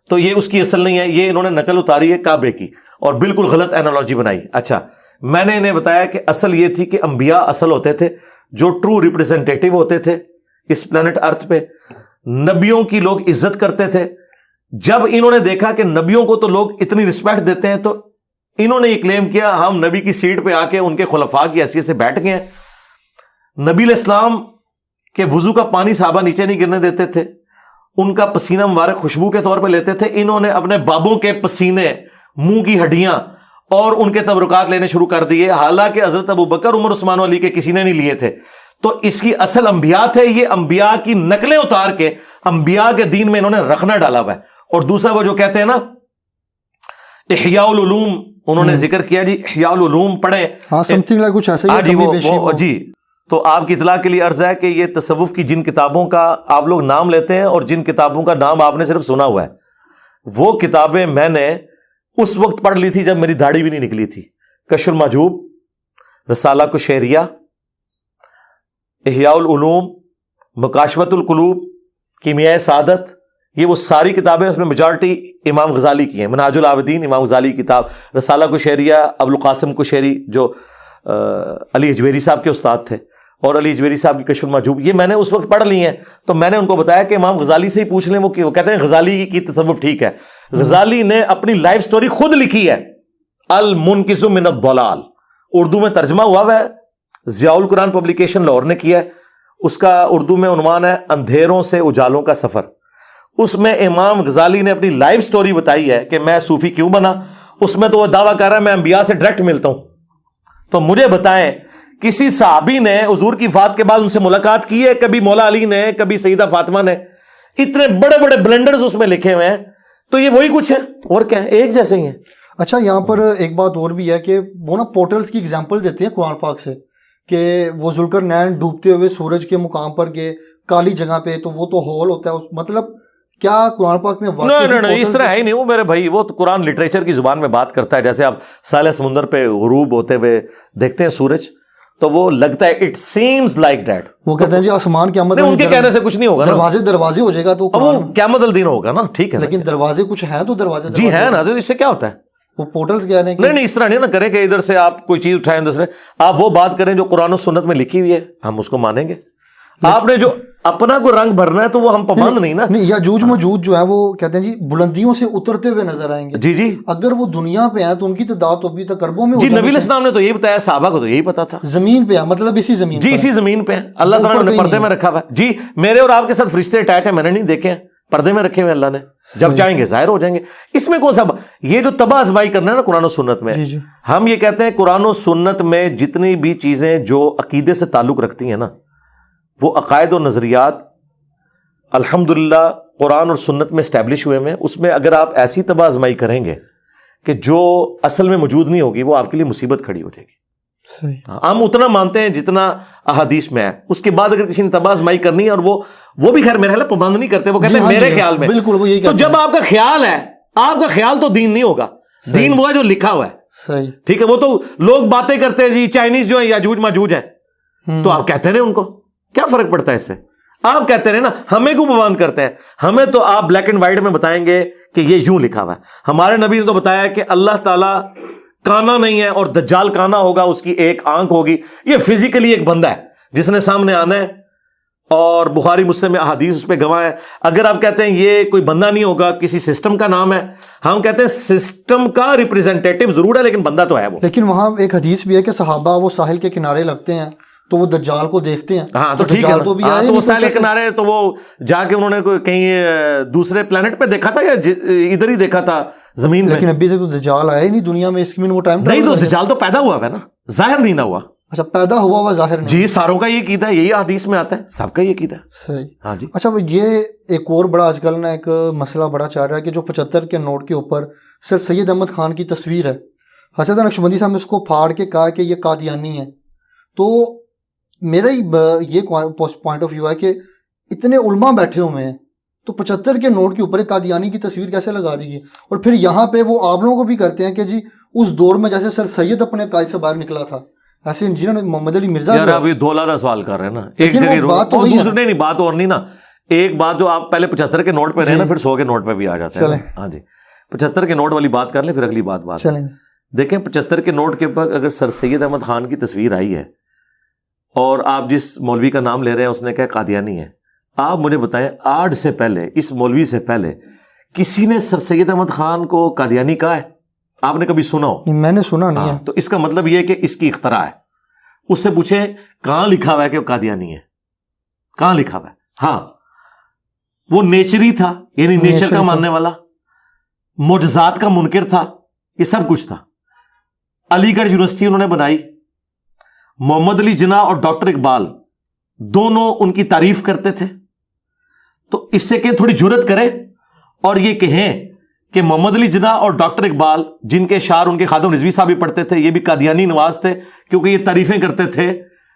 تو یہ اس کی اصل نہیں ہے. یہ انہوں نے نقل اتاری ہے کعبے کی اور بالکل غلط اینالوجی بنائی. اچھا میں نے انہیں بتایا کہ اصل یہ تھی کہ انبیاء اصل ہوتے تھے جو ٹرو ریپریزنٹیٹیو ہوتے تھے اس پلانٹ ارتھ پہ, نبیوں کی لوگ عزت کرتے تھے. جب انہوں نے دیکھا کہ نبیوں کو تو لوگ اتنی رسپیکٹ دیتے ہیں تو انہوں نے یہ کلیم کیا ہم نبی کی سیٹ پہ آ کے ان کے خلفاء کی حیثیت سے بیٹھ گئے ہیں. نبی علیہ السلام کے وضو کا پانی صحابہ نیچے نہیں گرنے دیتے تھے, ان کا پسینہ مبارک خوشبو کے طور پہ لیتے تھے. انہوں نے اپنے بابوں کے پسینے, منہ کی ہڈیاں اور ان کے تبرکات لینے شروع کر دیے, حالانکہ حضرت ابو بکر عمر عثمان علی کے کسی نے نہیں لیے تھے. تو اس کی اصل انبیاء تھے, یہ انبیاء کی نقلیں اتار کے انبیاء کے دین میں انہوں نے رکھنا ڈالا ہوا ہے. اور دوسرا وہ جو کہتے ہیں نا احیاء العلوم, انہوں نے ذکر کیا جی احیاء العلوم پڑھیں, ہاں سمتھنگ لائک کچھ ایسا ہی ہے جی. تو آپ کی اطلاع کے لیے عرض ہے کہ یہ تصوف کی جن کتابوں کا آپ لوگ نام لیتے ہیں اور جن کتابوں کا نام آپ نے صرف سنا ہوا ہے, وہ کتابیں میں نے اس وقت پڑھ لی تھی جب میری داڑھی بھی نہیں نکلی تھی. کشف المحجوب, رسالہ قشیریہ, احیاء العلوم, مکاشفۃ القلوب, کیمیائے سعادت, یہ وہ ساری کتابیں, اس میں میجارٹی امام غزالی کی ہیں. منہاج العابدین امام غزالی کی کتاب, رسالہ قشیریہ ابو القاسم قشیری جو علی اجویری صاحب کے استاد تھے, اور علی اجویری صاحب کی کشف المحجوب, یہ میں نے اس وقت پڑھ لی ہیں. تو میں نے ان کو بتایا کہ امام غزالی سے ہی پوچھ لیں, وہ کہتے ہیں غزالی کی تصوف ٹھیک ہے. غزالی نے اپنی لائف سٹوری خود لکھی ہے, المنقذ من الضلال, اردو میں ترجمہ ہوا ہے, ضیاء القرآن پبلیکیشن لاہور نے کیا ہے. اس کا اردو میں عنوان ہے اندھیروں سے اجالوں کا سفر. اس میں امام غزالی نے اپنی لائف سٹوری بتائی ہے کہ میں صوفی کیوں بنا. اس میں تو وہ دعویٰ کر رہا ہے میں انبیاء سے ڈائریکٹ ملتا ہوں. تو مجھے بتائیں کسی صحابی نے حضور کی وفات کے بعد ان سے ملاقات کی ہے؟ کبھی مولا علی نے, کبھی سیدہ فاطمہ نے؟ اتنے بڑے بڑے بلنڈرز اس میں لکھے ہوئے ہیں. تو یہ وہی کچھ ہے اور کیا ہے, ایک جیسے ہی ہیں. اچھا یہاں پر ایک بات اور بھی ہے کہ وہ نا پورٹلز کی ایگزامپل دیتے ہیں قرآن پاک سے کہ وہ ذوالقرنین ڈوبتے ہوئے سورج کے مقام پر گئے کالی جگہ پہ, تو وہ تو ہول ہوتا ہے. مطلب کیا قرآن پاک میں نہیں اس طرح ہے ہی نہیں. وہ میرے بھائی وہ تو قرآن لٹریچر کی زبان میں بات کرتا ہے. جیسے آپ ساحل سمندر پہ غروب ہوتے ہوئے دیکھتے ہیں سورج, تو وہ لگتا ہے اٹ سیمز لائک دیٹ. وہ کہتے ہیں جی آسمان قیامت ان کے کہنے سے کچھ نہیں ہوگا, دروازے ہو جائے گا تو وہ قیامت الدین ہوگا نا, ٹھیک ہے. لیکن دروازے کچھ ہیں تو دروازے جی ہے نا, تو اس سے کیا ہوتا ہے؟ وہ پورٹلز کیا ہے. نہیں اس طرح نہیں نا کریں کہ ادھر سے آپ کوئی چیز اٹھائیں دوسرے, آپ وہ بات کریں جو قرآن و سنت میں لکھی ہوئی ہے, ہم اس کو مانیں گے. آپ نے جو اپنا کو رنگ بھرنا ہے تو وہ ہم پابند نہیں نا. نہیں یاجوج ماجوج جو ہے وہ کہتے ہیں جی بلندیوں سے اترتے ہوئے نظر آئیں گے. جی اگر وہ دنیا پہ ہیں تو ان کی تعداد تو ابھی تک اربوں میں. جی نبی علیہ السلام نے تو یہی بتایا, صحابہ کو تو یہی پتا تھا. زمین پہ ہے, مطلب اسی زمین جی اسی زمین پہ اللہ تعالیٰ نے پردے میں رکھا ہوا ہے. جی میرے اور آپ کے ساتھ فرشتے اٹیچ ہیں, میں نے نہیں دیکھے ہیں, پردے میں رکھے ہوئے اللہ نے, جب چاہیں گے ظاہر ہو جائیں گے. اس میں کون سا یہ جو تباہ آزمائی کرنا ہے نا قرآن و سنت میں, ہم یہ کہتے ہیں قرآن و سنت میں جتنی بھی چیزیں جو عقیدے سے تعلق رکھتی ہیں نا, وہ عقائد و نظریات الحمدللہ قرآن اور سنت میں اسٹیبلش ہوئے ہیں. اس میں اگر آپ ایسی تباہ آزمائی کریں گے کہ جو اصل میں موجود نہیں ہوگی, وہ آپ کے لیے مصیبت کھڑی ہو جائے گی. ہم اتنا مانتے ہیں جتنا احادیث میں ہے. اس کے بعد اگر کسی نے تباہ آزمائی کرنی ہے, اور وہ بھی خیر میرے خیال پابند نہیں کرتے, وہ کہتے ہیں میرے خیال میں. بالکل وہ یہی. تو جب آپ کا خیال ہے, آپ کا خیال تو دین نہیں ہوگا. دین وہ ہے جو لکھا ہوا ہے, ٹھیک ہے. وہ تو لوگ باتیں کرتے ہیں جی چائنیز جو ہیں یاجوج ماجوج ہیں, تو آپ کہتے رہے ان کو, کیا فرق پڑتا ہے اس سے؟ آپ کہتے رہے نا, ہمیں کیوں پابند کرتے ہیں؟ ہمیں تو آپ بلیک اینڈ وائٹ میں بتائیں گے کہ یہ یوں لکھا ہوا ہے. ہمارے نبی نے تو بتایا کہ اللہ تعالیٰ کانا نہیں ہے اور دجال کانا ہوگا, اس کی ایک آنکھ ہوگی. یہ فزیکلی ایک بندہ ہے جس نے سامنے آنا ہے, اور بخاری مسلم میں احادیث اس پہ گواہ ہے. اگر آپ کہتے ہیں یہ کوئی بندہ نہیں ہوگا, کسی سسٹم کا نام ہے, ہم کہتے ہیں سسٹم کا ریپریزنٹیٹیو ضرور ہے لیکن بندہ تو ہے وہ. لیکن وہاں ایک حدیث بھی ہے کہ صحابہ وہ ساحل کے کنارے لگتے ہیں تو وہ دجال کو دیکھتے ہیں. ہاں تو ٹھیک ہے, تو بھی تو وہ ساحل کنارے, تو وہ جا کے انہوں نے کہیں دوسرے پلانٹ پہ دیکھا تھا یا ادھر ہی دیکھا تھا زمین میں؟ لیکن ابھی تک تو دجال آیا ہی نہیں دنیا میں, اس میں وہ ٹائم نہیں, تو دجال تو پیدا ہوا ہے نا, ظاہر نہیں نہ ہوا. اچھا پیدا ہوا ہوا ظاہر نہیں. جی ساروں کا یہ عقیدہ ہے, یہی حدیث میں آتا ہے, سب کا یہ عقیدہ ہے. صحیح. ہاں جی. اچھا یہ ایک اور بڑا آج کل نا ایک مسئلہ بڑا چل رہا ہے کہ جو 75 کے نوٹ کے اوپر سر سید احمد خان کی تصویر ہے, حضرت نقشبندی صاحب نے اس کو پھاڑ کے کہا کہ یہ قادیانی ہے. تو میرا یہ پوائنٹ آف ویو ہے کہ اتنے علماء بیٹھے ہوئے ہیں تو 75 کے نوٹ کے اوپر ایک قادیانی کی تصویر کیسے لگا دی گئی؟ اور پھر یہاں پہ وہ آپ لوگوں کو بھی کرتے ہیں کہ جی اس دور میں جیسے سر سید اپنے قائد سے باہر نکلا تھا, ایسے انجینئر محمد علی مرزا. یار ابھی دولارا سوال کر رہے ہیں نا, ایک جگہ بات اور دوسرے نہیں, بات اور نہیں نا. ایک بات جو آپ پہلے 75 کے نوٹ پہ رہے نا, پھر 100 کے نوٹ پہ بھی آ جاتے ہیں. ہاں جی 75 کے نوٹ والی بات کر لیں, پھر اگلی بات چلیں. دیکھیں 75 کے نوٹ کے اوپر اگر سر سید احمد خان کی تصویر آئی ہے اور آپ جس مولوی کا نام لے رہے ہیں اس نے کہا قادیانی ہے, آپ مجھے بتائیں آج سے پہلے, اس مولوی سے پہلے کسی نے سر سید احمد خان کو قادیانی کہا ہے؟ آپ نے کبھی سنا ہو؟ میں نے سنا نہیں ہے. تو اس کا مطلب یہ ہے کہ اس کی اختراع ہے. اس سے پوچھیں کہاں لکھا ہوا ہے کہ وہ قادیانی ہے, کہاں لکھا ہوا ہے؟ ہاں وہ نیچری تھا, یعنی نیچر کا ماننے والا, معجزات کا منکر تھا, یہ سب کچھ تھا. علی گڑھ یونیورسٹی انہوں نے بنائی, محمد علی جناح اور ڈاکٹر اقبال دونوں ان کی تعریف کرتے تھے. تو اس سے کہ تھوڑی جرت کرے اور یہ کہیں کہ محمد علی جناح اور ڈاکٹر اقبال, جن کے اشعار ان کے خادم رضوی صاحب بھی پڑھتے تھے, یہ بھی قادیانی نواز تھے, کیونکہ یہ تعریفیں کرتے تھے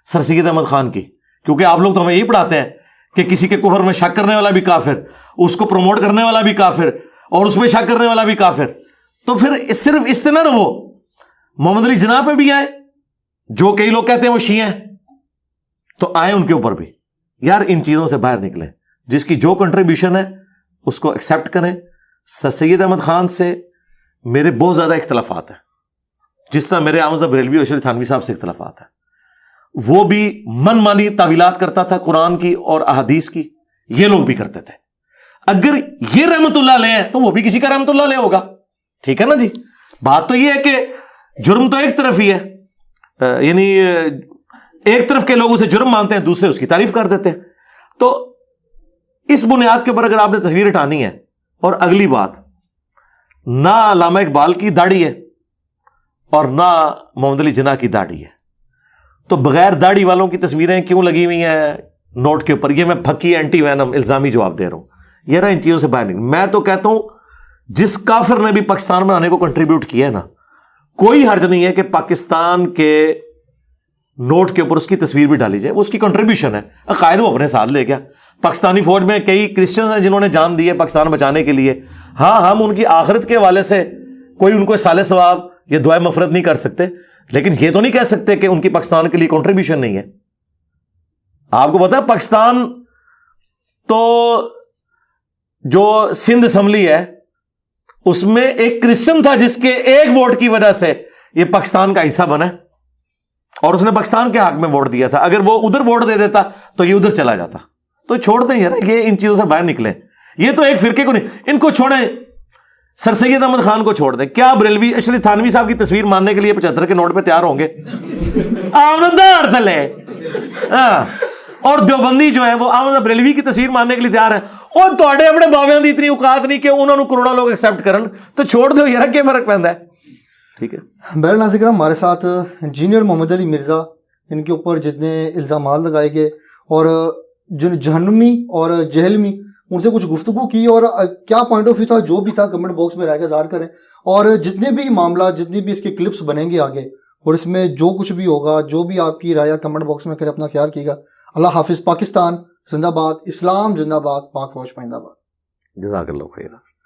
سر سید احمد خان کی. کیونکہ آپ لوگ تو ہمیں یہی پڑھاتے ہیں کہ کسی کے کفر میں شک کرنے والا بھی کافر, اس کو پروموٹ کرنے والا بھی کافر, اور اس میں شک کرنے والا بھی کافر. تو پھر صرف اس طرح نہ وہ محمد علی جناح پہ بھی آئے, جو کئی لوگ کہتے ہیں وہ شیعہ ہیں, تو آئے ان کے اوپر بھی. یار ان چیزوں سے باہر نکلیں, جس کی جو کنٹریبیوشن ہے اس کو ایکسیپٹ کریں. سر سید احمد خان سے میرے بہت زیادہ اختلافات ہیں, جس طرح میرے احمد بریلوی اور شریف تھانوی صاحب سے اختلافات ہیں. وہ بھی من مانی تعویلات کرتا تھا قرآن کی اور احادیث کی, یہ لوگ بھی کرتے تھے. اگر یہ رحمت اللہ علیہ ہے تو وہ بھی کسی کا رحمت اللہ علیہ ہوگا. ٹھیک ہے نا جی. بات تو یہ ہے کہ جرم تو ایک طرف ہی ہے, یعنی ایک طرف کے لوگ اسے جرم مانتے ہیں, دوسرے اس کی تعریف کر دیتے ہیں. تو اس بنیاد کے اوپر اگر آپ نے تصویر ہٹانی ہے, اور اگلی بات, نہ علامہ اقبال کی داڑھی ہے اور نہ محمد علی جناح کی داڑھی ہے, تو بغیر داڑھی والوں کی تصویریں کیوں لگی ہوئی ہیں نوٹ کے اوپر؟ یہ میں پھکی اینٹی وینم الزامی جواب دے رہا ہوں. یہ رہا ان چیزوں سے باہر نہیں. میں تو کہتا ہوں جس کافر نے بھی پاکستان بنانے کو کنٹریبیوٹ کیا ہے نا, کوئی حرج نہیں ہے کہ پاکستان کے نوٹ کے اوپر اس کی تصویر بھی ڈالی جائے, وہ اس کی کنٹریبیوشن ہے. عقائد وہ اپنے ساتھ لے گیا. پاکستانی فوج میں کئی کرسچنز ہیں جنہوں نے جان دی ہے پاکستان بچانے کے لیے. ہاں ہم ان کی آخرت کے حوالے سے کوئی ان کو سال ثواب یا دعائے مغفرت نہیں کر سکتے, لیکن یہ تو نہیں کہہ سکتے کہ ان کی پاکستان کے لیے کنٹریبیوشن نہیں ہے. آپ کو پتا ہے پاکستان تو جو سندھ اسمبلی ہے اس میں ایک کرسچن تھا جس کے ایک ووٹ کی وجہ سے یہ پاکستان کا حصہ بنا, اور اس نے پاکستان کے حق میں ووٹ دیا تھا. اگر وہ ادھر ووٹ دے دیتا تو یہ ادھر چلا جاتا. تو چھوڑ دیں یار, یہ ان چیزوں سے باہر نکلیں. یہ تو ایک فرقے کو نہیں, ان کو چھوڑیں, سر سید احمد خان کو چھوڑ دیں. کیا بریلوی اشرف تھانوی صاحب کی تصویر ماننے کے لیے 75 کے نوٹ پہ تیار ہوں گے؟ اور دیوبندی جو ہے وہ احمد بریلوی کی تصویر ماننے کے لیے تیار ہیں. اور تھوڑے اپنے باویاں دی اتنی اوقات نہیں کہ انہوں نے کروڑا لوگ ایکسیپٹ کرن, تو چھوڑ دو یار, کیا فرق پہنتا ہے. ٹھیک ہے. بہرحال ناظرین کرام, ہمارے ساتھ انجینئر محمد علی مرزا, ان کے اوپر جتنے الزامات لگائے گئے اور جہنمی اور جہلمی, ان سے کچھ گفتگو کی, اور کیا پوائنٹ آف ویو تھا جو بھی تھا کمنٹ باکس میں رہ کے ظاہر کریں. اور جتنے بھی معاملات, جتنی بھی اس کے کلپس بنیں گے آگے, اور اس میں جو کچھ بھی ہوگا, جو بھی آپ کی رائے کمنٹ باکس میں کرے, اپنا خیال کیے گا. اللہ حافظ. پاکستان زندہ باد, اسلام زندہ باد, پاک فوج پائندہ باد. جزاک اللہ خیر.